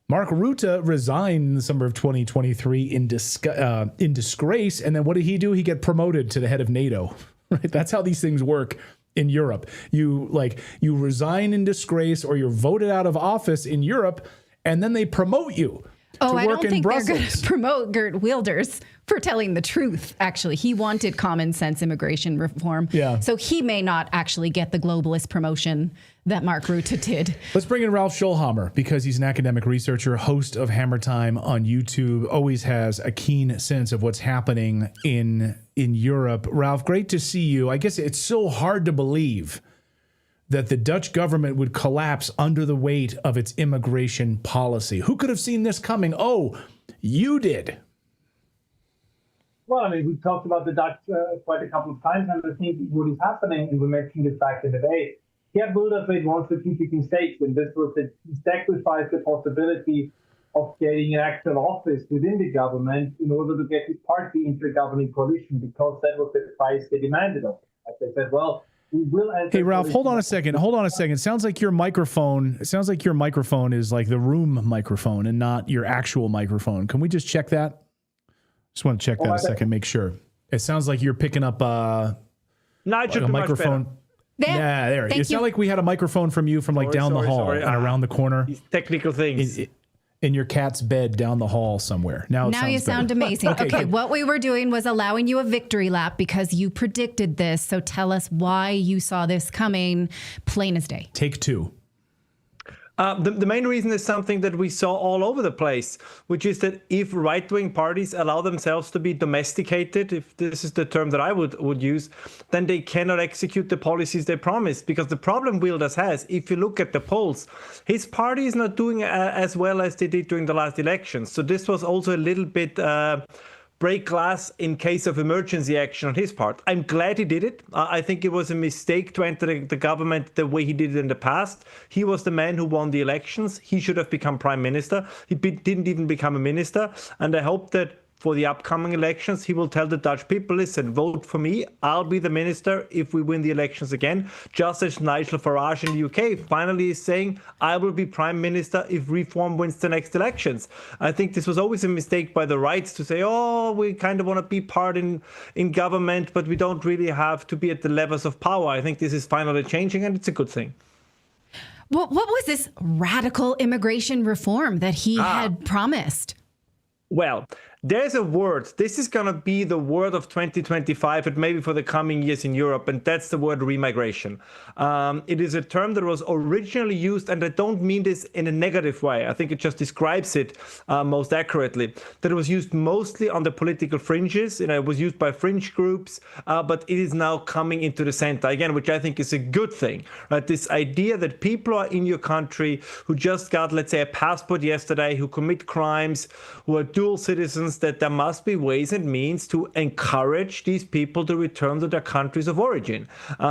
Mark Rutte resigned in the summer of 2023 in disgrace. And then what did he do? He got promoted to the head of NATO. Right? That's how these things work in Europe. You resign in disgrace or you're voted out of office in Europe, and then they promote you to work in Brussels. I don't think they're going to promote Geert Wilders for telling the truth, actually. He wanted common sense immigration reform. Yeah. So he may not actually get the globalist promotion that Mark Rutte did. Let's bring in Ralph Schulhammer because he's an academic researcher, host of Hammer Time on YouTube, always has a keen sense of what's happening in Europe. Ralph, great to see you. I guess it's so hard to believe that the Dutch government would collapse under the weight of its immigration policy. Who could have seen this coming? Oh, you did. Well, I mean, we talked about the Dutch quite a couple of times, and I think what is happening, and we mentioned this back in the day, Geert Wilders made one strategic mistake, and this was that he sacrificed the possibility of getting an actual office within the government in order to get his party into a governing coalition, because that was the price they demanded of him. As they said, well, we will enter. Hey, Ralph, hold on a second. Sounds like your microphone is like the room microphone and not your actual microphone. Can we just check that? Just want to check that a second, make sure. It sounds like you're picking up no, it should a be microphone. Much better. Yeah, there. It sounded like we had a microphone from you from like down the hall and around the corner. These technical things. In your cat's bed down the hall somewhere. Now you sound amazing. Okay, what we were doing was allowing you a victory lap because you predicted this. So tell us why you saw this coming, plain as day. Take two. The main reason is something that we saw all over the place, which is that if right-wing parties allow themselves to be domesticated, if this is the term that I would use, then they cannot execute the policies they promised. Because the problem Wilders has, if you look at the polls, his party is not doing as well as they did during the last elections. So this was also a little bit break glass in case of emergency action on his part. I'm glad he did it. I think it was a mistake to enter the government the way he did it in the past. He was the man who won the elections. He should have become prime minister. He didn't even become a minister. And I hope that for the upcoming elections, he will tell the Dutch people, listen, vote for me. I'll be the minister if we win the elections again. Just as Nigel Farage in the UK finally is saying, I will be prime minister if Reform wins the next elections. I think this was always a mistake by the right to say, oh, we kind of want to be part in government, but we don't really have to be at the levels of power. I think this is finally changing, and it's a good thing. What was this radical immigration reform that he had promised? Well, there's a word. This is going to be the word of 2025 and maybe for the coming years in Europe, and that's the word remigration. It is a term that was originally used, and I don't mean this in a negative way. I think it just describes it most accurately, that it was used mostly on the political fringes. It was used by fringe groups, but it is now coming into the center again, which I think is a good thing. Right? This idea that people are in your country who just got, let's say, a passport yesterday, who commit crimes, who are dual citizens, that there must be ways and means to encourage these people to return to their countries of origin.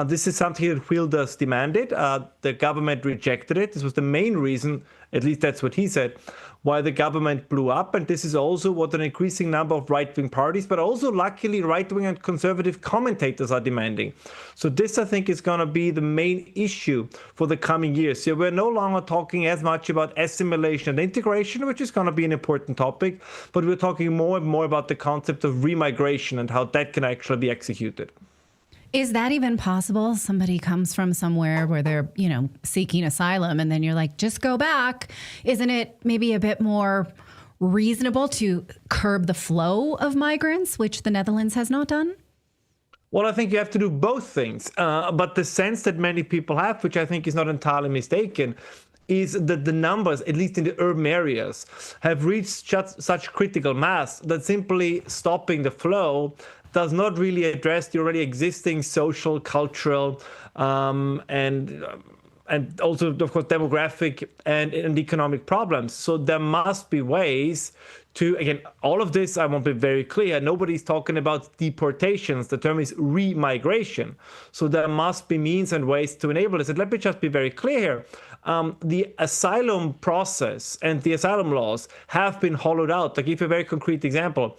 This is something that Wilders demanded. The government rejected it. This was the main reason, at least that's what he said, why the government blew up. And this is also what an increasing number of right-wing parties, but also luckily right-wing and conservative commentators are demanding. So this, I think, is going to be the main issue for the coming years. So we're no longer talking as much about assimilation and integration, which is going to be an important topic, but we're talking more and more about the concept of remigration and how that can actually be executed. Is that even possible? Somebody comes from somewhere where they're, seeking asylum, and then you're like, just go back. Isn't it maybe a bit more reasonable to curb the flow of migrants, which the Netherlands has not done? Well, I think you have to do both things. But the sense that many people have, which I think is not entirely mistaken, is that the numbers, at least in the urban areas, have reached such critical mass that simply stopping the flow does not really address the already existing social, cultural, and also, of course, demographic and economic problems. So there must be ways to, again, all of this, I want to be very clear, nobody's talking about deportations. The term is remigration. So there must be means and ways to enable this. And let me just be very clear here. The asylum process and the asylum laws have been hollowed out. I'll give you a very concrete example.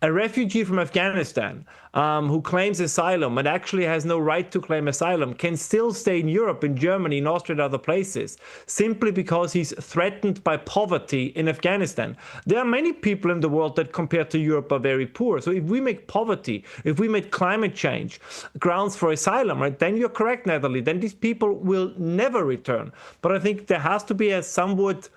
A refugee from Afghanistan who claims asylum and actually has no right to claim asylum can still stay in Europe, in Germany, in Austria, and other places, simply because he's threatened by poverty in Afghanistan. There are many people in the world that, compared to Europe, are very poor. So if we make poverty, if we make climate change grounds for asylum, right, then you're correct, Natalie, then these people will never return. But I think there has to be a somewhat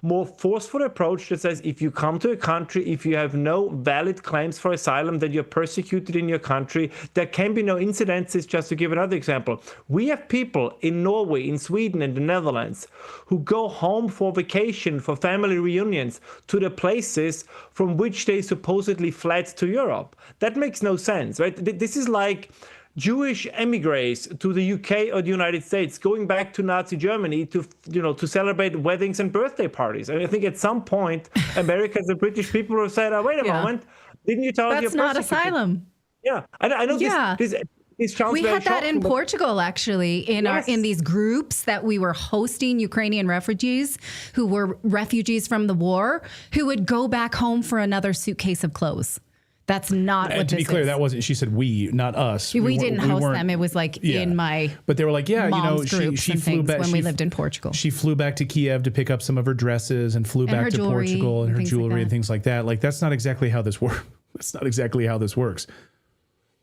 more forceful approach that says if you come to a country, if you have no valid claims for asylum, that you're persecuted in your country, there can be no incidences. Just to give another example, we have people in Norway, in Sweden, in the Netherlands who go home for vacation, for family reunions, to the places from which they supposedly fled to Europe. That makes no sense, right? This is like Jewish emigres to the UK or the United States going back to Nazi Germany to celebrate weddings and birthday parties. And I think at some point, Americans and British people have said, "Oh, wait a moment, didn't you tell us that's not asylum?" Yeah, I know this sounds we very had that shocking, in Portugal, actually, in these groups that we were hosting Ukrainian refugees who were refugees from the war, who would go back home for another suitcase of clothes. That's not what this is. To be clear, that wasn't, she said we, not us. We didn't host them. It was like in my But they were like, she flew back. When we lived in Portugal. She flew back to Kiev to pick up some of her dresses and flew back to Portugal and her jewelry and things like that. Like, that's not exactly how this works. That's not exactly how this works.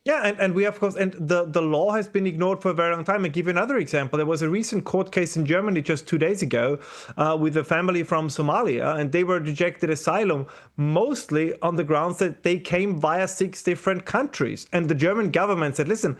Yeah, and we, of course, and the law has been ignored for a very long time. I'll give you another example. There was a recent court case in Germany just 2 days ago with a family from Somalia, and they were rejected asylum mostly on the grounds that they came via 6 different countries. And the German government said, listen,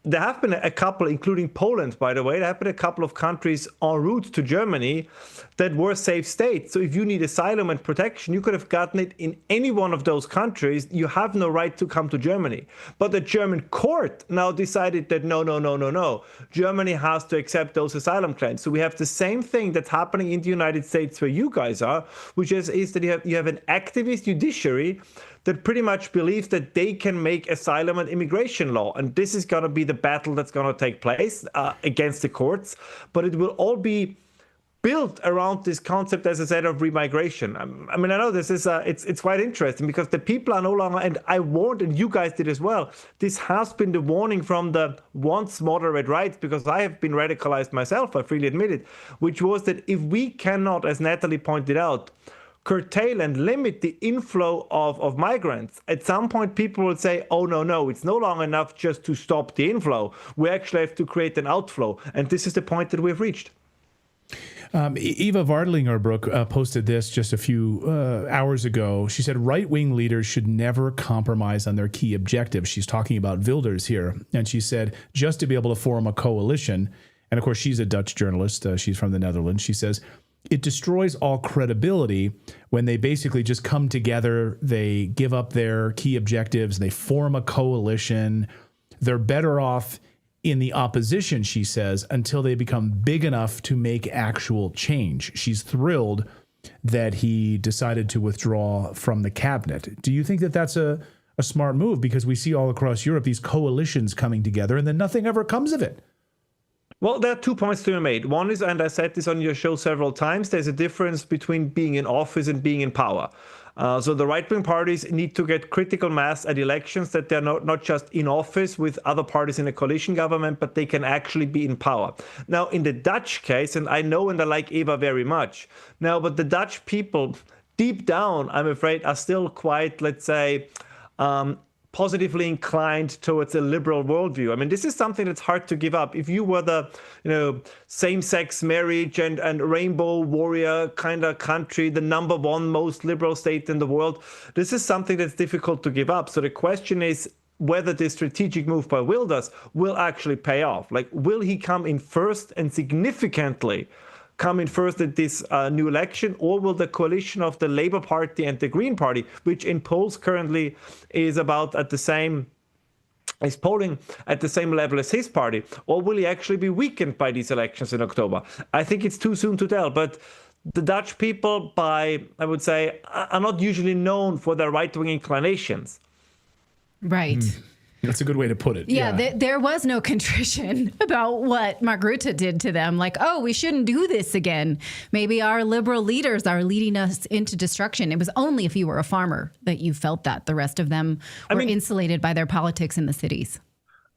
there have been a couple, including Poland, by the way, there have been a couple of countries en route to Germany that were safe states. So if you need asylum and protection, you could have gotten it in any one of those countries. You have no right to come to Germany. But the German court now decided that no. Germany has to accept those asylum claims. So we have the same thing that's happening in the United States where you guys are, which is that you have an activist judiciary that pretty much believes that they can make asylum and immigration law. And this is going to be the battle that's going to take place against the courts. But it will all be built around this concept, as I said, of remigration. I mean, I know this is, it's quite interesting because the people are no longer, and I warned, and you guys did as well, this has been the warning from the once moderate right, because I have been radicalized myself, I freely admit it, which was that if we cannot, as Natalie pointed out, curtail and limit the inflow of migrants, at some point people will say, oh, no, it's no longer enough just to stop the inflow. We actually have to create an outflow. And this is the point that we've reached. Eva Vardlingerbrook posted this just a few hours ago. She said right-wing leaders should never compromise on their key objectives. She's talking about Wilders here. And she said just to be able to form a coalition, and of course she's a Dutch journalist, she's from the Netherlands, she says, it destroys all credibility when they basically just come together, they give up their key objectives, they form a coalition. They're better off in the opposition, she says, until they become big enough to make actual change. She's thrilled that he decided to withdraw from the cabinet. Do you think that that's a smart move? Because we see all across Europe these coalitions coming together and then nothing ever comes of it. Well, there are 2 points to be made. One is, and I said this on your show several times, there's a difference between being in office and being in power. So the right-wing parties need to get critical mass at elections, that they're not just in office with other parties in a coalition government, but they can actually be in power. Now, in the Dutch case, and I know and I like Eva very much, now, but the Dutch people, deep down, I'm afraid, are still quite, let's say, positively inclined towards a liberal worldview. I mean, this is something that's hard to give up. If you were the, same-sex marriage and rainbow warrior kind of country, the #1 most liberal state in the world, this is something that's difficult to give up. So the question is whether this strategic move by Wilders will actually pay off. Like, will he come in first and significantly come in first at this new election, or will the coalition of the Labour Party and the Green Party, which in polls currently is about is polling at the same level as his party, or will he actually be weakened by these elections in October? I think it's too soon to tell, but the Dutch people, I would say, are not usually known for their right-wing inclinations. Right. That's a good way to put it. Yeah. There was no contrition about what Mark Rutte did to them. Like, oh, we shouldn't do this again. Maybe our liberal leaders are leading us into destruction. It was only if you were a farmer that you felt that. The rest of them were insulated by their politics in the cities.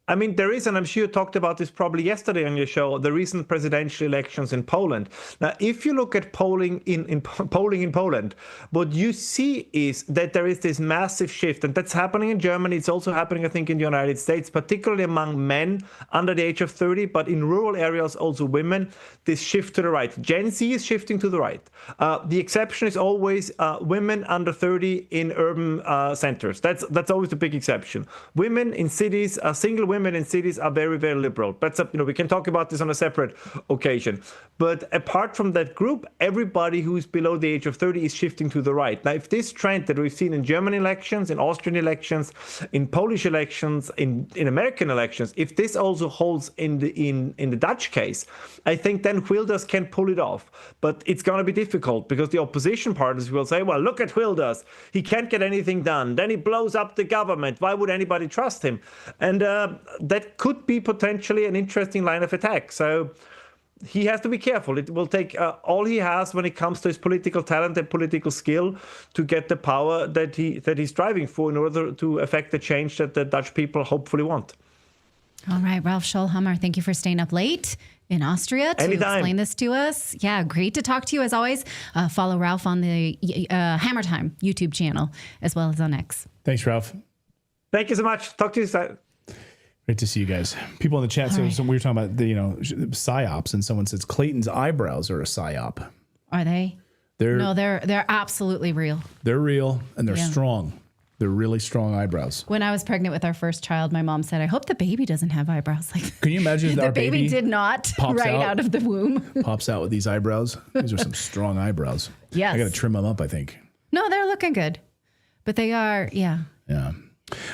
I mean, there is, and I'm sure you talked about this probably yesterday on your show, the recent presidential elections in Poland. Now, if you look at polling in Poland, what you see is that there is this massive shift, and that's happening in Germany. It's also happening, I think, in the United States, particularly among men under the age of 30, but in rural areas, also women, this shift to the right. Gen Z is shifting to the right. The exception is always women under 30 in urban centers. That's always the big exception. Women in cities, single women in cities are very, very liberal. But we can talk about this on a separate occasion. But apart from that group, everybody who's below the age of 30 is shifting to the right. Now, if this trend that we've seen in German elections, in Austrian elections, in Polish elections, in American elections, if this also holds in the Dutch case, I think then Wilders can pull it off. But it's going to be difficult because the opposition parties will say, well, look at Wilders. He can't get anything done. Then he blows up the government. Why would anybody trust him? And that could be potentially an interesting line of attack. So he has to be careful. It will take all he has when it comes to his political talent and political skill to get the power that he's striving for in order to affect the change that the Dutch people hopefully want. All right, Ralf Schollhammer, thank you for staying up late in Austria to explain this to us. Yeah, great to talk to you as always. Follow Ralf on the Hammer Time YouTube channel as well as on X. Thanks, Ralf. Thank you so much. Talk to you soon. Great to see you guys. People in the chat, so we were talking about the psyops, and someone says Clayton's eyebrows are a psyop. Are they? They're absolutely real. They're real and they're strong. They're really strong eyebrows. When I was pregnant with our first child, my mom said, I hope the baby doesn't have eyebrows like that. Can you imagine if the our baby did not out of the womb? Pops out with these eyebrows. These are some strong eyebrows. Yes. I got to trim them up, I think. No, they're looking good. But they are, yeah.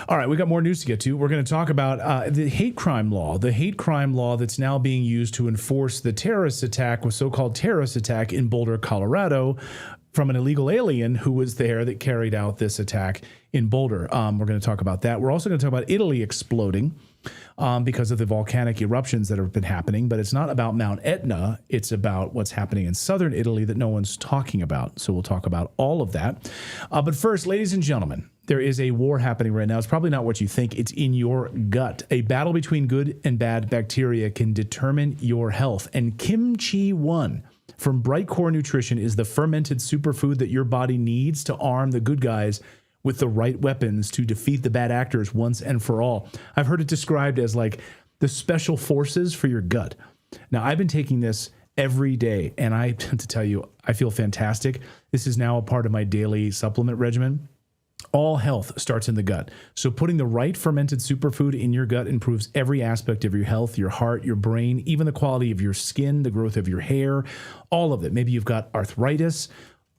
All right, we got more news to get to. We're going to talk about the hate crime law that's now being used to enforce the so-called terrorist attack in Boulder, Colorado, from an illegal alien who was there that carried out this attack in Boulder. We're going to talk about that. We're also going to talk about Italy exploding because of the volcanic eruptions that have been happening. But it's not about Mount Etna. It's about what's happening in southern Italy that no one's talking about. So we'll talk about all of that. But first, ladies and gentlemen, there is a war happening right now. It's probably not what you think. It's in your gut. A battle between good and bad bacteria can determine your health. And Kimchi 1 from Brightcore Nutrition is the fermented superfood that your body needs to arm the good guys with the right weapons to defeat the bad actors once and for all. I've heard it described as like the special forces for your gut. Now, I've been taking this every day, and I have to tell you, I feel fantastic. This is now a part of my daily supplement regimen. All health starts in the gut. So putting the right fermented superfood in your gut improves every aspect of your health, your heart, your brain, even the quality of your skin, the growth of your hair, all of it. Maybe you've got arthritis.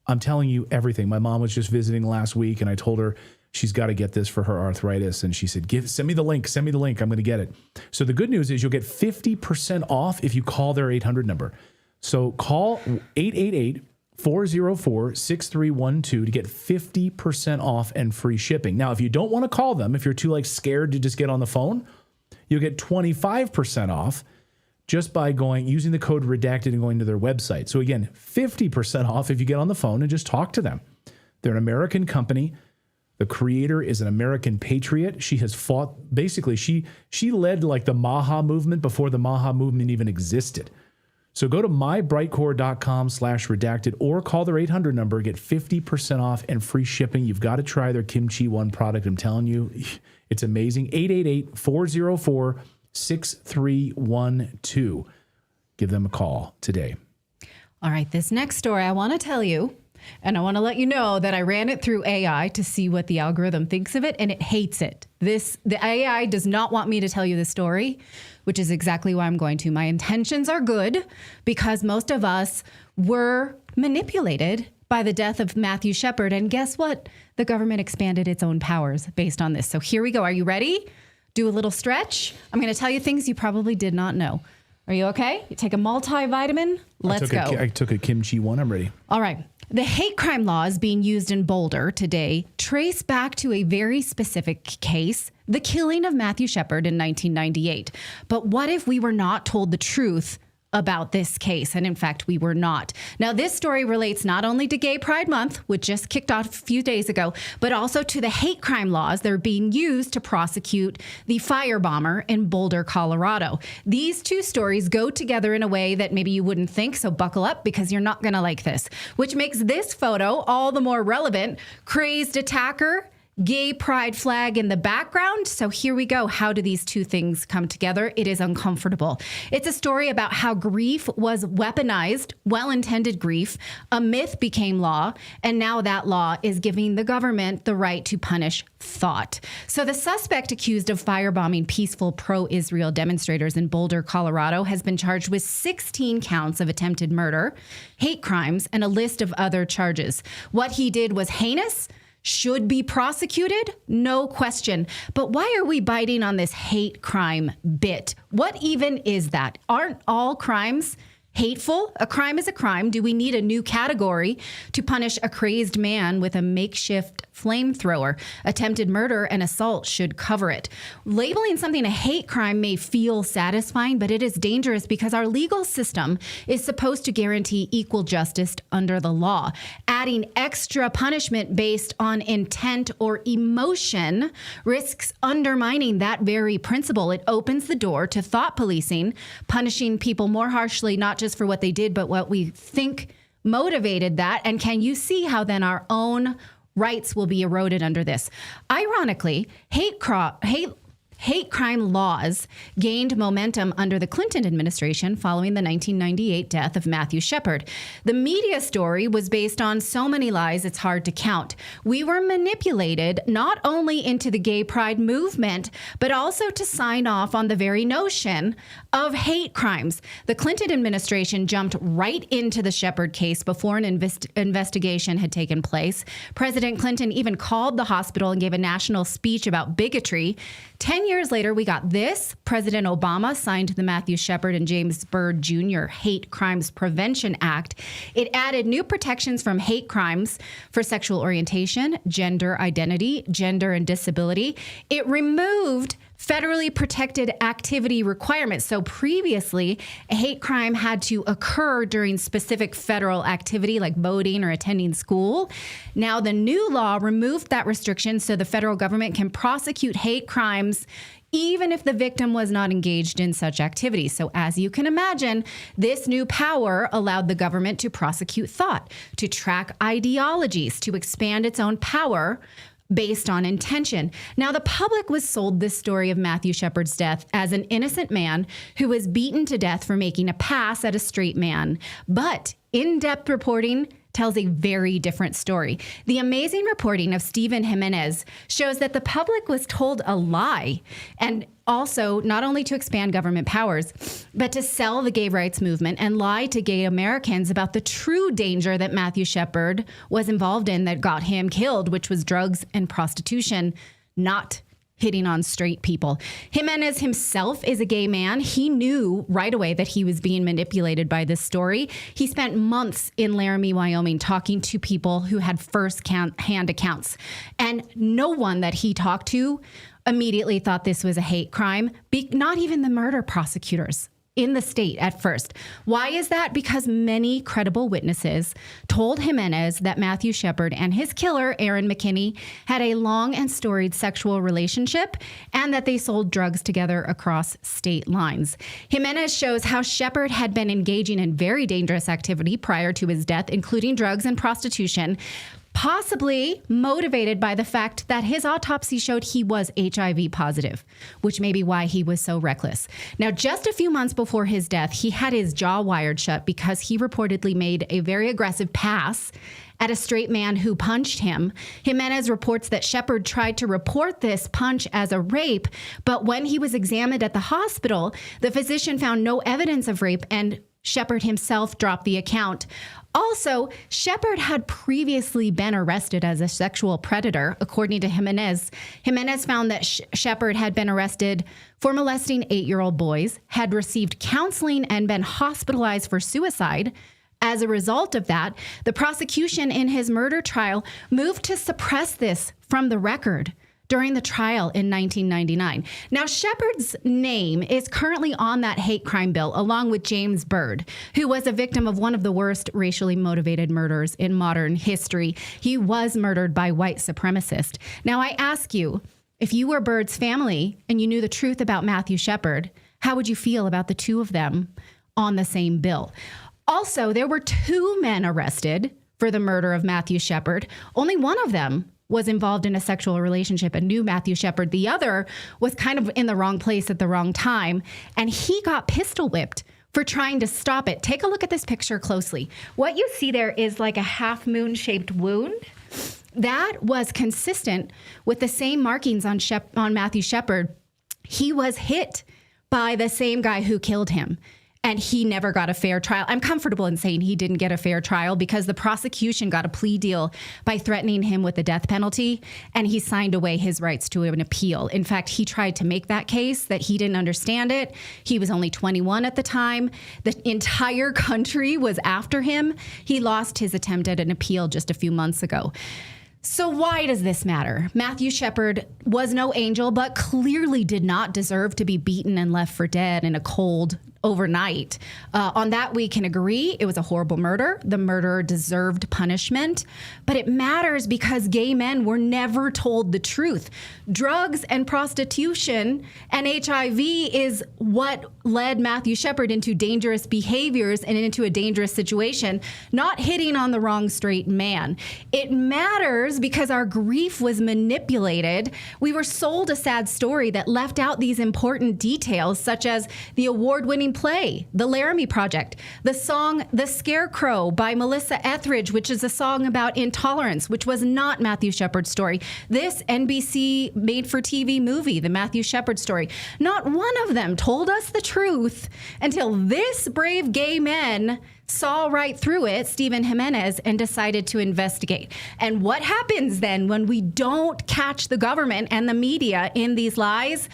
I'm telling you everything. My mom was just visiting last week, and I told her she's got to get this for her arthritis. And she said, send me the link. Send me the link. I'm going to get it. So the good news is you'll get 50% off if you call their 800 number. So call 888-404-6312 to get 50% off and free shipping. Now, if you don't want to call them, if you're too scared to just get on the phone, you'll get 25% off just by using the code redacted and going to their website. So again, 50% off if you get on the phone and just talk to them. They're an American company. The creator is an American patriot. She has fought, basically, she led like the Maha movement before the Maha movement even existed. So go to mybrightcore.com/redacted or call their 800 number, get 50% off and free shipping. You've got to try their Kimchi 1 product. I'm telling you, it's amazing. 888-404-6312. Give them a call today. All right, this next story I want to tell you, and I want to let you know that I ran it through AI to see what the algorithm thinks of it, and it hates it. The AI does not want me to tell you the story, which is exactly why I'm going to. My intentions are good because most of us were manipulated by the death of Matthew Shepard. And guess what? The government expanded its own powers based on this. So here we go. Are you ready? Do a little stretch. I'm going to tell you things you probably did not know. Are you okay? You take a multivitamin. Let's go. I took a Kimchi 1. I'm ready. All right. The hate crime laws being used in Boulder today trace back to a very specific case, the killing of Matthew Shepard in 1998. But what if we were not told the truth about this case? And in fact, we were not. Now, this story relates not only to Gay Pride Month, which just kicked off a few days ago, but also to the hate crime laws that are being used to prosecute the firebomber in Boulder, Colorado. These two stories go together in a way that maybe you wouldn't think, so buckle up because you're not going to like this, which makes this photo all the more relevant. Crazed attacker gay pride flag in the background. So here we go. How do these two things come together? It is uncomfortable. It's a story about how grief was weaponized, well-intended grief. A myth became law, and now that law is giving the government the right to punish thought. So the suspect accused of firebombing peaceful pro-Israel demonstrators in Boulder, Colorado, has been charged with 16 counts of attempted murder, hate crimes, and a list of other charges. What he did was heinous, should be prosecuted, no question. But why are we biting on this hate crime bit? What even is that? Aren't all crimes hateful? A crime is a crime. Do we need a new category to punish a crazed man with a makeshift flamethrower? Attempted murder and assault should cover it. Labeling something a hate crime may feel satisfying, but it is dangerous because our legal system is supposed to guarantee equal justice under the law. Adding extra punishment based on intent or emotion risks undermining that very principle. It opens the door to thought policing, punishing people more harshly, not just for what they did, but what we think motivated that. And can you see how then our own rights will be eroded under this? Ironically, hate crime laws gained momentum under the Clinton administration following the 1998 death of Matthew Shepard. The media story was based on so many lies it's hard to count. We were manipulated not only into the gay pride movement, but also to sign off on the very notion of hate crimes. The Clinton administration jumped right into the Shepard case before an investigation had taken place. President Clinton even called the hospital and gave a national speech about bigotry. 10 years later, we got this. President Obama signed the Matthew Shepard and James Byrd Jr. Hate Crimes Prevention Act. It added new protections from hate crimes for sexual orientation, gender identity, gender and disability. It removed federally protected activity requirements. So previously, a hate crime had to occur during specific federal activity like voting or attending school. Now, the new law removed that restriction so the federal government can prosecute hate crimes even if the victim was not engaged in such activity. So as you can imagine, this new power allowed the government to prosecute thought, to track ideologies, to expand its own power based on intention. Now, the public was sold this story of Matthew Shepard's death as an innocent man who was beaten to death for making a pass at a straight man. But in-depth reporting tells a very different story. The amazing reporting of Stephen Jimenez shows that the public was told a lie, and also not only to expand government powers, but to sell the gay rights movement and lie to gay Americans about the true danger that Matthew Shepard was involved in that got him killed, which was drugs and prostitution, not hitting on straight people. Jimenez himself is a gay man. He knew right away that he was being manipulated by this story. He spent months in Laramie, Wyoming, talking to people who had first-hand accounts. And no one that he talked to immediately thought this was a hate crime, not even the murder prosecutors in the state at first. Why is that? Because many credible witnesses told Jimenez that Matthew Shepard and his killer, Aaron McKinney, had a long and storied sexual relationship and that they sold drugs together across state lines. Jimenez shows how Shepard had been engaging in very dangerous activity prior to his death, including drugs and prostitution, possibly motivated by the fact that his autopsy showed he was HIV positive, which may be why he was so reckless. Now, just a few months before his death, he had his jaw wired shut because he reportedly made a very aggressive pass at a straight man who punched him. Jimenez reports that Shepard tried to report this punch as a rape, but when he was examined at the hospital, the physician found no evidence of rape, and Shepard himself dropped the account. Also, Shepard had previously been arrested as a sexual predator, according to Jimenez. Jimenez found that Shepard had been arrested for molesting 8-year-old boys, had received counseling, and been hospitalized for suicide. As a result of that, the prosecution in his murder trial moved to suppress this from the record during the trial in 1999. Now, Shepard's name is currently on that hate crime bill, along with James Byrd, who was a victim of one of the worst racially motivated murders in modern history. He was murdered by white supremacists. Now, I ask you, if you were Byrd's family and you knew the truth about Matthew Shepard, how would you feel about the two of them on the same bill? Also, there were 2 men arrested for the murder of Matthew Shepard. Only one of them was involved in a sexual relationship and knew Matthew Shepard. The other was kind of in the wrong place at the wrong time, and he got pistol whipped for trying to stop it. Take a look at this picture closely. What you see there is like a half moon shaped wound. That was consistent with the same markings on Matthew Shepard. He was hit by the same guy who killed him, and he never got a fair trial. I'm comfortable in saying he didn't get a fair trial because the prosecution got a plea deal by threatening him with the death penalty, and he signed away his rights to an appeal. In fact, he tried to make that case that he didn't understand it. He was only 21 at the time. The entire country was after him. He lost his attempt at an appeal just a few months ago. So why does this matter? Matthew Shepard was no angel, but clearly did not deserve to be beaten and left for dead in a cold overnight. On that, we can agree it was a horrible murder. The murderer deserved punishment, but it matters because gay men were never told the truth. Drugs and prostitution and HIV is what led Matthew Shepard into dangerous behaviors and into a dangerous situation, not hitting on the wrong straight man. It matters because our grief was manipulated. We were sold a sad story that left out these important details, such as the award-winning play, The Laramie Project, the song The Scarecrow by Melissa Etheridge, which is a song about intolerance, which was not Matthew Shepard's story. This NBC made-for-TV movie, The Matthew Shepard Story. Not one of them told us the truth until this brave gay man saw right through it, Stephen Jimenez, and decided to investigate. And what happens then when we don't catch the government and the media in these lies?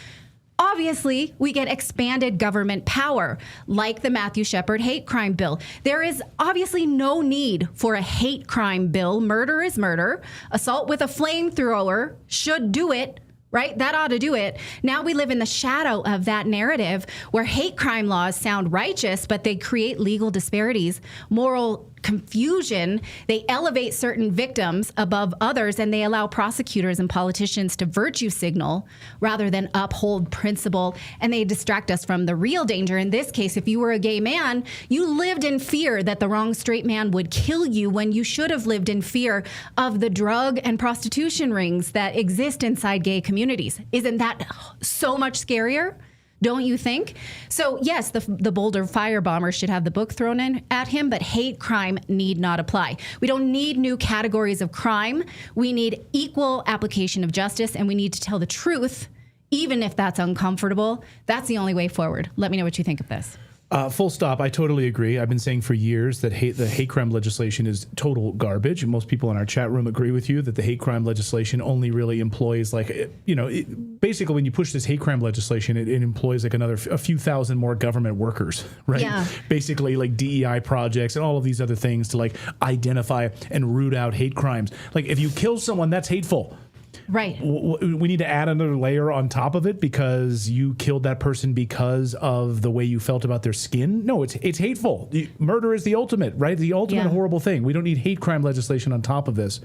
Obviously, we get expanded government power, like the Matthew Shepard hate crime bill. There is obviously no need for a hate crime bill. Murder is murder. Assault with a flamethrower should do it, right? That ought to do it. Now we live in the shadow of that narrative where hate crime laws sound righteous, but they create legal disparities, moral confusion. They elevate certain victims above others, and they allow prosecutors and politicians to virtue signal rather than uphold principle, and they distract us from the real danger. In this case, if you were a gay man, you lived in fear that the wrong straight man would kill you when you should have lived in fear of the drug and prostitution rings that exist inside gay communities. Isn't that so much scarier? Don't you think? So yes, the Boulder firebomber should have the book thrown in at him, but hate crime need not apply. We don't need new categories of crime. We need equal application of justice, and we need to tell the truth, even if that's uncomfortable. That's the only way forward. Let me know what you think of this. Full stop. I totally agree. I've been saying for years that the hate crime legislation is total garbage. And most people in our chat room agree with you that the hate crime legislation only really employs basically when you push this hate crime legislation, it employs like a few thousand more government workers, right? Yeah. Basically like DEI projects and all of these other things to like identify and root out hate crimes. Like if you kill someone, that's hateful. Right. We need to add another layer on top of it because you killed that person because of the way you felt about their skin. No, it's hateful. Murder is the ultimate, right? The ultimate horrible thing. We don't need hate crime legislation on top of this.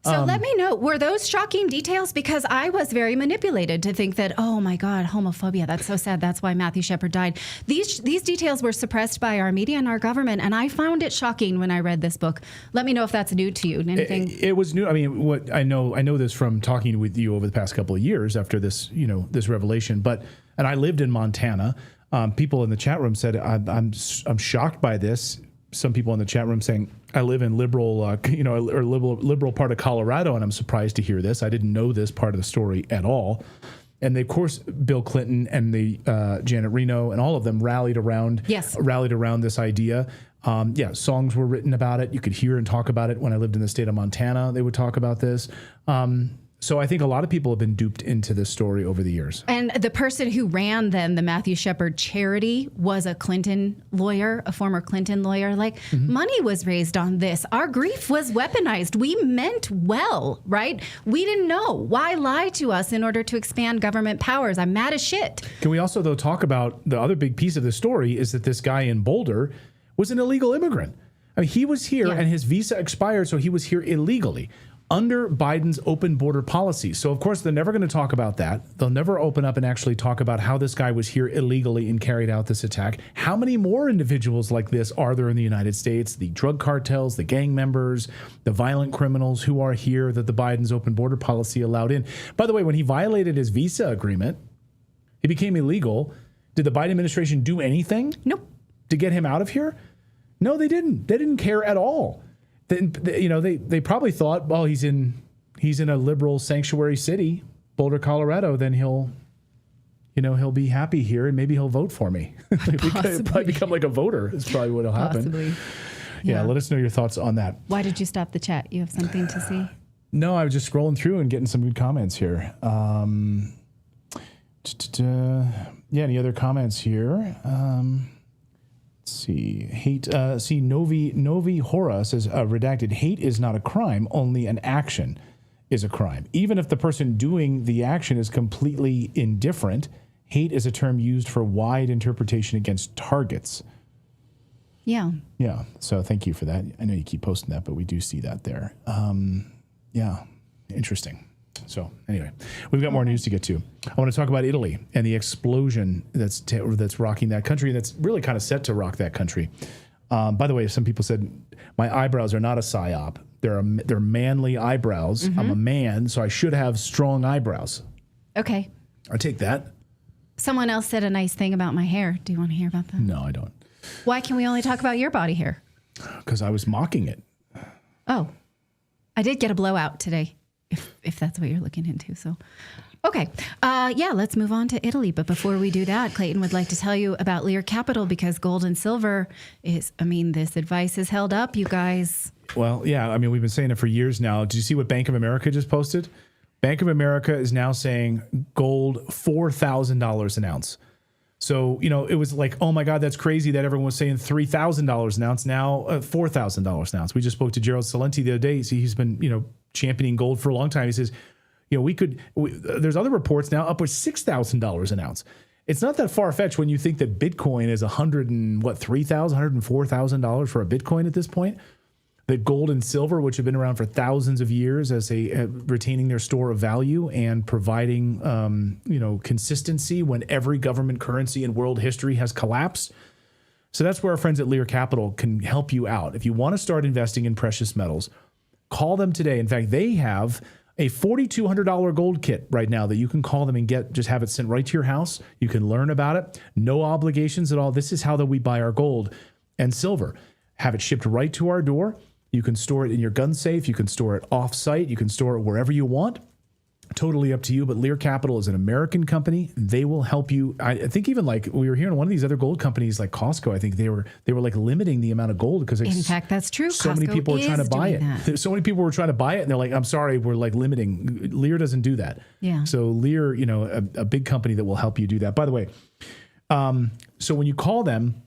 So let me know, were those shocking details? Because I was very manipulated to think that, oh my God, homophobia, that's so sad. That's why Matthew Shepard died. These details were suppressed by our media and our government, and I found it shocking when I read this book. Let me know if that's new to you. Anything? It was new. I mean, what I know this from talking with you over the past couple of years after this, this revelation. And I lived in Montana. People in the chat room said, I'm shocked by this. Some people in the chat room saying, I live in liberal part of Colorado, and I'm surprised to hear this. I didn't know this part of the story at all. And of course, Bill Clinton and the Janet Reno and all of them rallied around this idea. Songs were written about it. You could hear and talk about it. When I lived in the state of Montana, they would talk about this. So I think a lot of people have been duped into this story over the years. And the person who ran then the Matthew Shepard charity was a Clinton lawyer, a former Clinton lawyer. Money was raised on this. Our grief was weaponized. We meant well, right? We didn't know. Why lie to us in order to expand government powers? I'm mad as shit. Can we also, though, talk about the other big piece of the story is that this guy in Boulder was an illegal immigrant. I mean, he was here and his visa expired, so he was here illegally. under Biden's open border policy. So, of course, they're never going to talk about that. They'll never open up and actually talk about how this guy was here illegally and carried out this attack. How many more individuals like this are there in the United States? The drug cartels, the gang members, the violent criminals who are here that the Biden's open border policy allowed in. By the way, when he violated his visa agreement, he became illegal. Did the Biden administration do anything? Nope. To get him out of here? No, they didn't. They didn't care at all. They probably thought, well, he's in a liberal sanctuary city, Boulder, Colorado, then he'll be happy here and maybe he'll vote for me. He'll probably become like a voter is probably what'll happen. Possibly. Yeah, let us know your thoughts on that. Why did you stop the chat? You have something to see? No, I was just scrolling through and getting some good comments here. Any other comments here? Let's see. Hate. Novi Hora says, redacted, hate is not a crime, only an action is a crime. Even if the person doing the action is completely indifferent, hate is a term used for wide interpretation against targets. Yeah. Yeah. So thank you for that. I know you keep posting that, but we do see that there. Yeah. Interesting. So anyway, we've got more news to get to. I want to talk about Italy and the explosion that's rocking that country. That's really kind of set to rock that country. By the way, some people said my eyebrows are not a psyop. They're manly eyebrows. I'm a man, so I should have strong eyebrows. Okay. I take that. Someone else said a nice thing about my hair. Do you want to hear about that? No, I don't. Why can we only talk about your body hair? Because I was mocking it. Oh, I did get a blowout today. If that's what you're looking into. So, okay. Let's move on to Italy. But before we do that, Clayton would like to tell you about Lear Capital because gold and silver this advice is held up, you guys. Well, yeah. We've been saying it for years now. Did you see what Bank of America just posted? Bank of America is now saying gold $4,000 an ounce. So, it was like, oh my God, that's crazy that everyone was saying $3,000 an ounce. Now $4,000 an ounce. We just spoke to Gerald Salenti the other day. He's been, championing gold for a long time. He says, there's other reports now upwards $6,000 an ounce. It's not that far-fetched when you think that Bitcoin is $3,000, $104,000 for a Bitcoin at this point. That gold and silver, which have been around for thousands of years as retaining their store of value and providing, consistency when every government currency in world history has collapsed. So that's where our friends at Lear Capital can help you out. If you want to start investing in precious metals, call them today. In fact, they have a $4,200 gold kit right now that you can call them and just have it sent right to your house. You can learn about it. No obligations at all. This is how that we buy our gold and silver. Have it shipped right to our door. You can store it in your gun safe. You can store it off-site. You can store it wherever you want. Totally up to you. But Lear Capital is an American company. They will help you. I think even like we were hearing one of these other gold companies like Costco, I think they were like limiting the amount of gold because in fact, that's true. So Costco many people were trying to buy it. So many people were trying to buy it and they're like, I'm sorry, we're like limiting. Lear doesn't do that. Yeah. So Lear, a big company that will help you do that. By the way, so when you call them,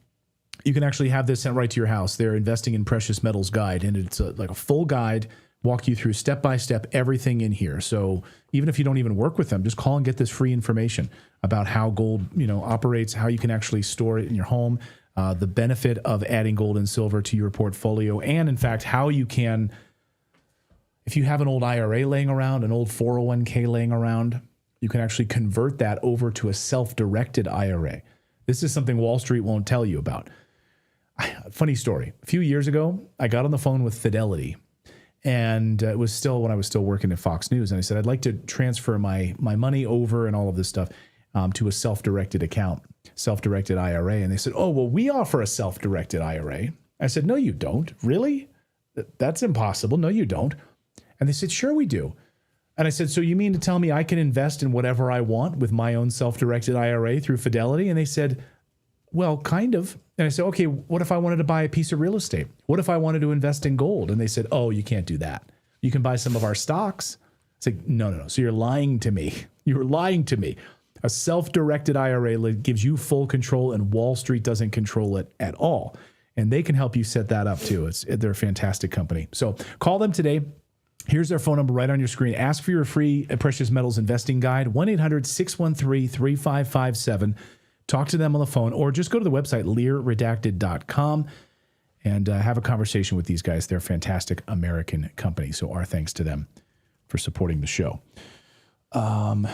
you can actually have this sent right to your house. They're investing in precious metals guide, and it's like a full guide, walk you through step by step everything in here. So even if you don't even work with them, just call and get this free information about how gold, operates, how you can actually store it in your home, the benefit of adding gold and silver to your portfolio, and in fact, how you can, if you have an old IRA laying around, an old 401k laying around, you can actually convert that over to a self-directed IRA. This is something Wall Street won't tell you about. Funny story. A few years ago, I got on the phone with Fidelity, and it was still when I was still working at Fox News. And I said, I'd like to transfer my money over and all of this stuff to a self-directed account, self-directed IRA. And they said, oh, well, we offer a self-directed IRA. I said, no, you don't. Really? That's impossible. No, you don't. And they said, sure, we do. And I said, so you mean to tell me I can invest in whatever I want with my own self-directed IRA through Fidelity? And they said, well, kind of. And I said, okay, what if I wanted to buy a piece of real estate? What if I wanted to invest in gold? And they said, oh, you can't do that. You can buy some of our stocks. I said, no. So you're lying to me. You're lying to me. A self-directed IRA gives you full control, and Wall Street doesn't control it at all. And they can help you set that up too. They're a fantastic company. So call them today. Here's their phone number right on your screen. Ask for your free precious metals investing guide, 1-800-613-3557. Talk to them on the phone or just go to the website, learredacted.com, and have a conversation with these guys. They're a fantastic American company, so our thanks to them for supporting the show. Hello,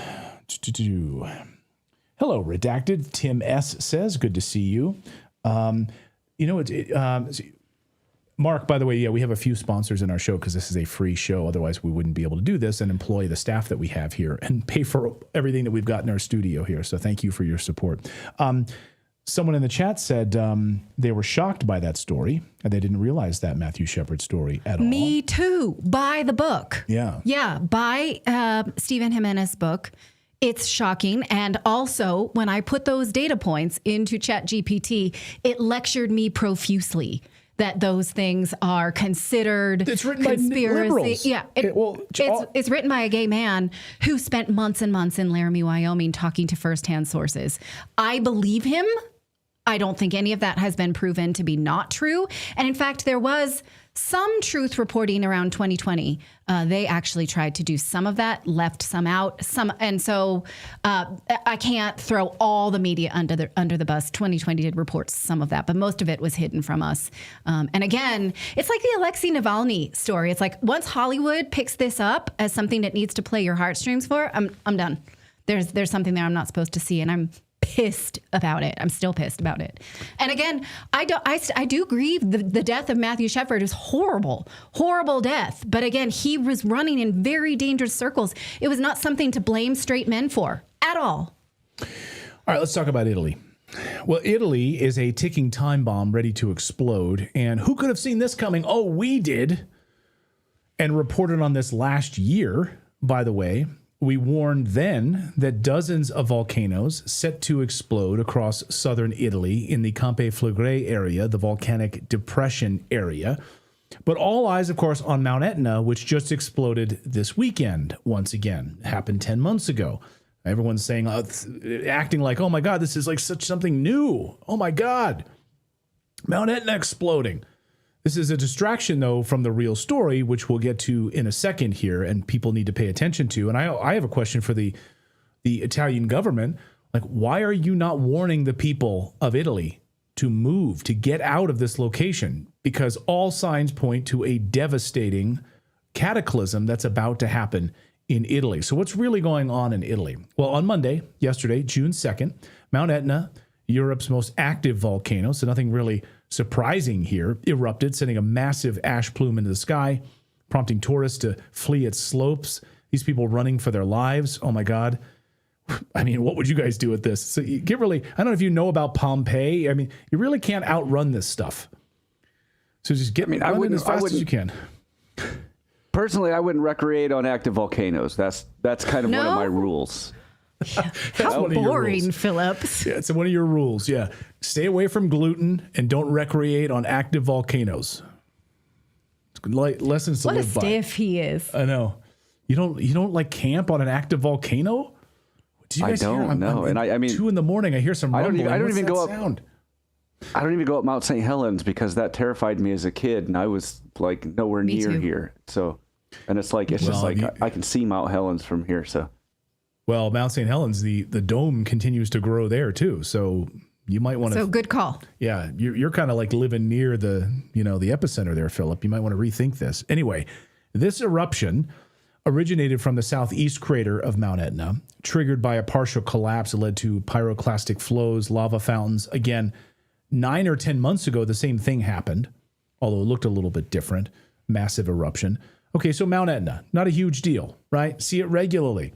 Redacted. Tim S. says, good to see you. Mark, by the way, we have a few sponsors in our show because this is a free show. Otherwise, we wouldn't be able to do this and employ the staff that we have here and pay for everything that we've got in our studio here. So thank you for your support. Someone in the chat said they were shocked by that story and they didn't realize that Matthew Shepard story at all. Me too. Buy the book. Yeah. Yeah. Buy Stephen Jimenez's book. It's shocking. And also, when I put those data points into ChatGPT, it lectured me profusely that those things are considered it's written conspiracy. By liberals. Yeah, it's written by a gay man who spent months and months in Laramie, Wyoming, talking to firsthand sources. I believe him. I don't think any of that has been proven to be not true. And in fact, there was some truth reporting around 2020. They actually tried to do some of that, left some out. And so I can't throw all the media under the bus. 2020 did report some of that, but most of it was hidden from us. And again, it's like the Alexei Navalny story. It's like once Hollywood picks this up as something that needs to play your heartstrings for, I'm done. There's something there I'm not supposed to see, and I'm pissed about it. I'm still pissed about it. And again, I do grieve the death of Matthew Shepard is horrible death. But again, he was running in very dangerous circles. It was not something to blame straight men for at all. All right, let's talk about Italy. Well, Italy is a ticking time bomb ready to explode. And who could have seen this coming? Oh, we did. And reported on this last year, by the way. We warned then that dozens of volcanoes set to explode across southern Italy in the Campi Flegrei area, the volcanic depression area. But all eyes, of course, on Mount Etna, which just exploded this weekend once again. It happened 10 months ago. Everyone's saying, acting like, oh my God, this is like such something new. Oh my God, Mount Etna exploding. This is a distraction, though, from the real story, which we'll get to in a second here, and people need to pay attention to. And I have a question for the Italian government. Like, why are you not warning the people of Italy to move, to get out of this location? Because all signs point to a devastating cataclysm that's about to happen in Italy. So what's really going on in Italy? Well, on Monday, yesterday, June 2nd, Mount Etna, Europe's most active volcano, so nothing really surprising here, erupted, sending a massive ash plume into the sky, prompting tourists to flee its slopes. These people running for their lives. Oh my God. I mean, what would you guys do with this? So you get really, I don't know if you know about Pompeii. I mean, you really can't outrun this stuff. So just get running as fast as you can. Personally, I wouldn't recreate on active volcanoes. That's kind of one of my rules. Yeah. How boring, Phillips. Yeah, it's one of your rules. Yeah. Stay away from gluten and don't recreate on active volcanoes. It's lessons to live by. What a stiff he is. I know. You don't like camp on an active volcano? Did you guys hear? No. And I mean 2 a.m. I hear some rumbling. I don't even go sound? I don't even go up Mount St. Helens because that terrified me as a kid, and I was like nowhere near here. So, and it's like I can see Mount Helens from here. So. Well, Mount St. Helens, the dome continues to grow there too. So you might want to. So good call. Yeah, you're kind of like living near the epicenter there, Philip. You might want to rethink this. Anyway, this eruption originated from the southeast crater of Mount Etna, triggered by a partial collapse that led to pyroclastic flows, lava fountains. Again, 9 or 10 months ago, the same thing happened, although it looked a little bit different. Massive eruption. Okay, so Mount Etna, not a huge deal, right? See it regularly.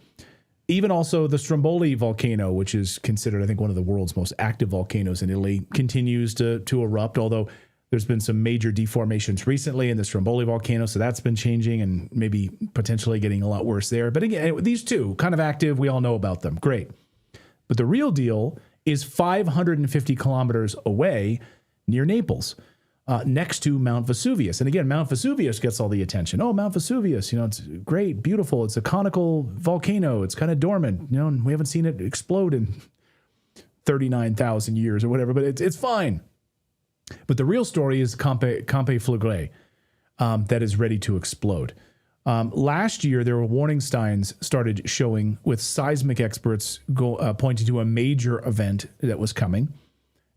Even also the Stromboli volcano, which is considered, I think, one of the world's most active volcanoes in Italy, continues to erupt, although there's been some major deformations recently in the Stromboli volcano, so that's been changing and maybe potentially getting a lot worse there. But again, these two, kind of active, we all know about them. Great. But the real deal is 550 kilometers away near Naples, next to Mount Vesuvius. And again, Mount Vesuvius gets all the attention. Oh, Mount Vesuvius, it's great, beautiful. It's a conical volcano. It's kind of dormant, and we haven't seen it explode in 39,000 years or whatever, but it's fine. But the real story is Campi Flegrei that is ready to explode. Last year, there were warning signs started showing with seismic experts pointing to a major event that was coming.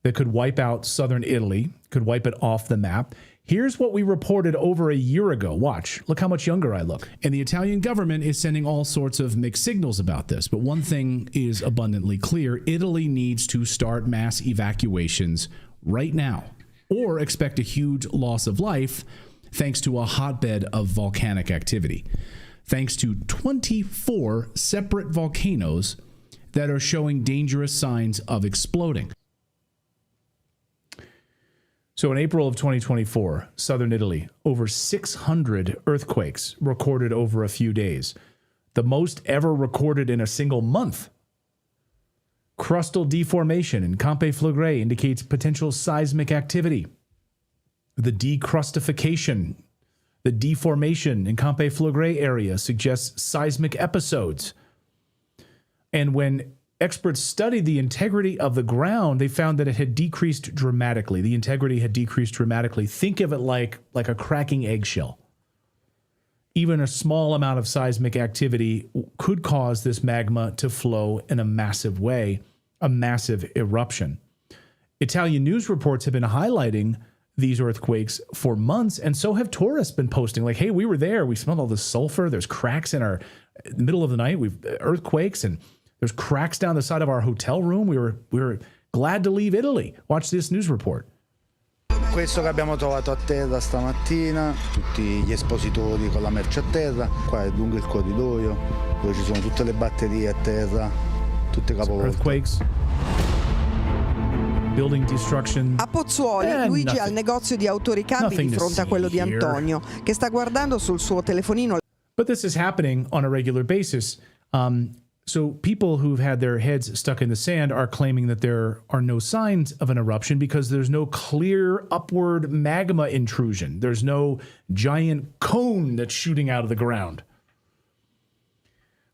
that could wipe out southern Italy, could wipe it off the map. Here's what we reported over a year ago. Watch. Look how much younger I look. And the Italian government is sending all sorts of mixed signals about this. But one thing is abundantly clear. Italy needs to start mass evacuations right now, or expect a huge loss of life thanks to a hotbed of volcanic activity. Thanks to 24 separate volcanoes that are showing dangerous signs of exploding. So in April of 2024, southern Italy, over 600 earthquakes recorded over a few days, the most ever recorded in a single month. Crustal deformation in Campi Flegrei indicates potential seismic activity. The decrustification, the deformation in Campi Flegrei area suggests seismic episodes. And when experts studied the integrity of the ground, they found that it had decreased dramatically. The integrity had decreased dramatically. Think of it like a cracking eggshell. Even a small amount of seismic activity could cause this magma to flow in a massive way, a massive eruption. Italian news reports have been highlighting these earthquakes for months, and so have tourists been posting like, hey, we were there. We smelled all this sulfur. There's cracks in our middle of the night. We've earthquakes, and there's cracks down the side of our hotel room. We were glad to leave Italy. Watch this news report. Questo che abbiamo trovato a terra stamattina, tutti gli espositori con la merce a terra, qua è lungo il corridoio, dove ci sono tutte le batterie a terra, tutte capovolte. Earthquakes. Building destruction. A Pozzuoli, Luigi ha il negozio di autoricambi di fronte a quello di Antonio, che sta guardando sul suo telefonino. But this is happening on a regular basis. So people who've had their heads stuck in the sand are claiming that there are no signs of an eruption because there's no clear upward magma intrusion. There's no giant cone that's shooting out of the ground.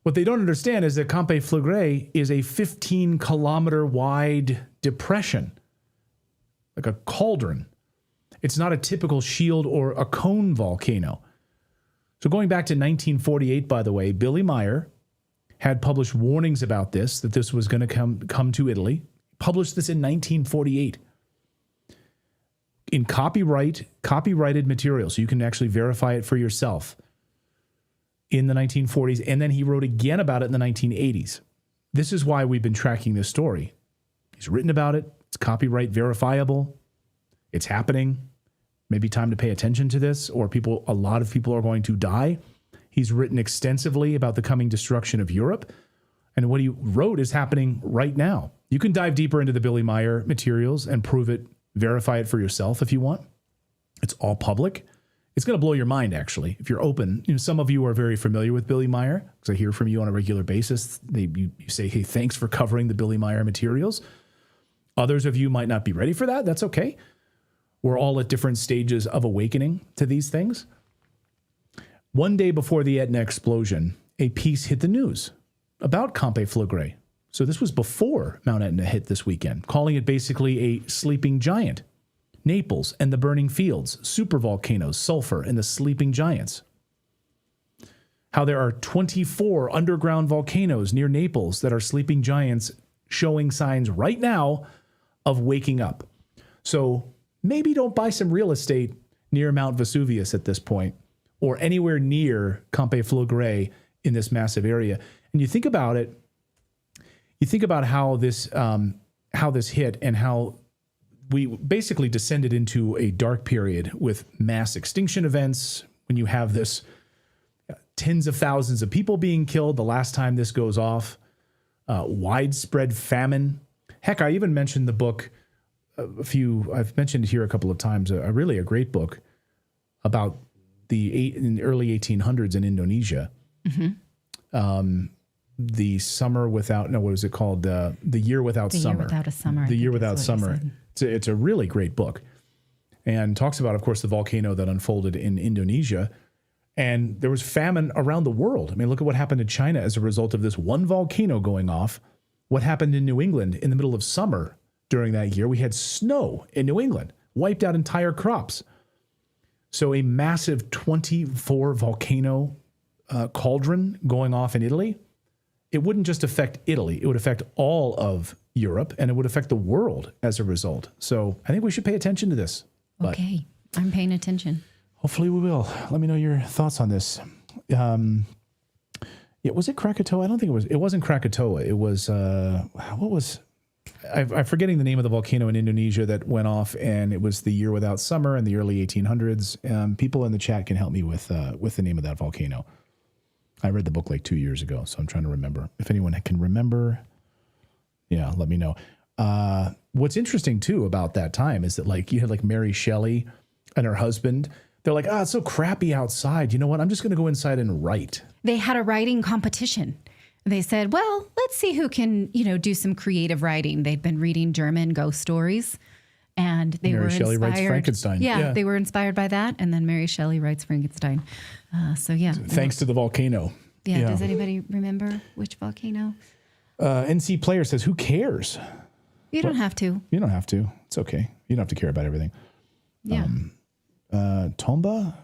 What they don't understand is that Campi Flegrei is a 15-kilometer wide depression, like a cauldron. It's not a typical shield or a cone volcano. So going back to 1948, by the way, Billy Meyer had published warnings about this, that this was going to come to Italy. Published this in 1948 in copyrighted material, so you can actually verify it for yourself in the 1940s. And then he wrote again about it in the 1980s. This is why we've been tracking this story. He's written about it. It's copyright verifiable. It's happening. Maybe time to pay attention to this, or a lot of people are going to die. He's written extensively about the coming destruction of Europe. And what he wrote is happening right now. You can dive deeper into the Billy Meyer materials and prove it, verify it for yourself if you want. It's all public. It's going to blow your mind, actually, if you're open. Some of you are very familiar with Billy Meyer, because I hear from you on a regular basis. You say, hey, thanks for covering the Billy Meyer materials. Others of you might not be ready for that. That's okay. We're all at different stages of awakening to these things. One day before the Etna explosion, a piece hit the news about Campi Flegrei. So this was before Mount Etna hit this weekend, calling it basically a sleeping giant. Naples and the burning fields, supervolcanoes, sulfur, and the sleeping giants. How there are 24 underground volcanoes near Naples that are sleeping giants showing signs right now of waking up. So maybe don't buy some real estate near Mount Vesuvius at this point, or anywhere near Campi Flegrei in this massive area. And you think about it, you think about how this hit and how we basically descended into a dark period with mass extinction events. When you have this tens of thousands of people being killed the last time this goes off, widespread famine. Heck, I even mentioned the book I've mentioned here a couple of times, a great book about in the early 1800s in Indonesia. Mm-hmm. The summer without, no, what was it called? The Year Without Summer. Year Without a Summer. The Year Without Summer. It's a really great book, and talks about, of course, the volcano that unfolded in Indonesia. And there was famine around the world. I mean, look at what happened in China as a result of this one volcano going off. What happened in New England in the middle of summer during that year? We had snow in New England, wiped out entire crops. So a massive 24 volcano cauldron going off in Italy. it wouldn't just affect Italy. It would affect all of Europe, and it would affect the world as a result. So I think we should pay attention to this. Okay, I'm paying attention. Hopefully we will. Let me know your thoughts on this. Was it Krakatoa? I don't think it was. It wasn't Krakatoa. It was, what was... I'm forgetting the name of the volcano in Indonesia that went off, and it was the year without summer in the early 1800s. People in the chat can help me with the name of that volcano. I read the book like 2 years ago, so I'm trying to remember. If anyone can remember, yeah, let me know. What's interesting too about that time is that like you had like Mary Shelley and her husband. They're like, it's so crappy outside. You know what? I'm just going to go inside and write. They had a writing competition. They said, well, let's see who can, do some creative writing. They'd been reading German ghost stories, and they were inspired. Mary Shelley writes Frankenstein. Yeah, they were inspired by that, and then Mary Shelley writes Frankenstein. Thanks to the volcano. Yeah. Does anybody remember which volcano? NC Player says, who cares? You don't have to. You don't have to. It's okay. You don't have to care about everything. Yeah. Tomba?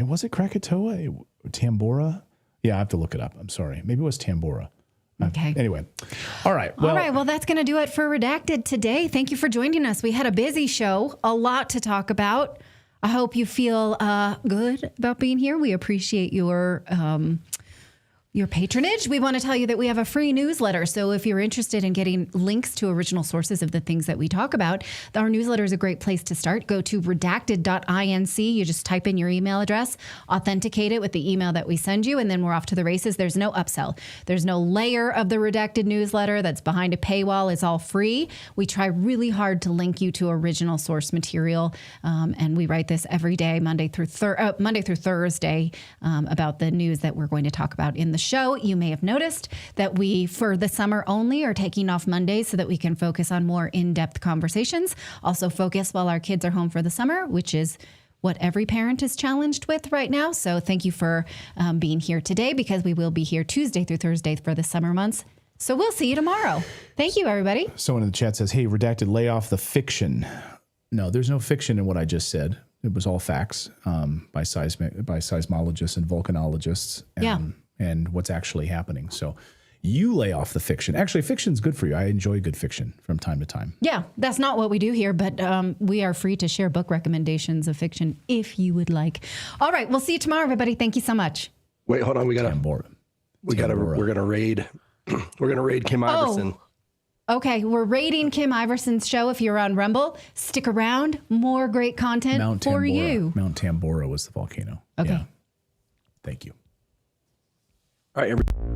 Was it Krakatoa? Tambora? Yeah, I have to look it up. I'm sorry. Maybe it was Tambora. Okay. Anyway. All right. Well, that's going to do it for Redacted today. Thank you for joining us. We had a busy show, a lot to talk about. I hope you feel good about being here. We appreciate your patronage. We want to tell you that we have a free newsletter. So if you're interested in getting links to original sources of the things that we talk about, our newsletter is a great place to start. Go to redacted.inc. You just type in your email address, authenticate it with the email that we send you, and then we're off to the races. There's no upsell. There's no layer of the Redacted newsletter that's behind a paywall. It's all free. We try really hard to link you to original source material, and we write this every day, Monday through Thursday, about the news that we're going to talk about in the show. You may have noticed that we, for the summer only, are taking off Mondays so that we can focus on more in-depth conversations. Also focus while our kids are home for the summer, which is what every parent is challenged with right now. So thank you for being here today, because we will be here Tuesday through Thursday for the summer months. So we'll see you tomorrow. Thank you, everybody. Someone in the chat says, hey, Redacted, lay off the fiction. No, there's no fiction in what I just said. It was all facts by seismologists and volcanologists. And what's actually happening. So you lay off the fiction. Actually, fiction's good for you. I enjoy good fiction from time to time. Yeah, that's not what we do here, but we are free to share book recommendations of fiction if you would like. All right, we'll see you tomorrow, everybody. Thank you so much. Wait, hold on. We're gonna raid Kim Iverson. Okay, we're raiding Kim Iverson's show. If you're on Rumble, stick around. More great content for you. Mount Tambora was the volcano. Okay. Yeah. Thank you. All right, everybody.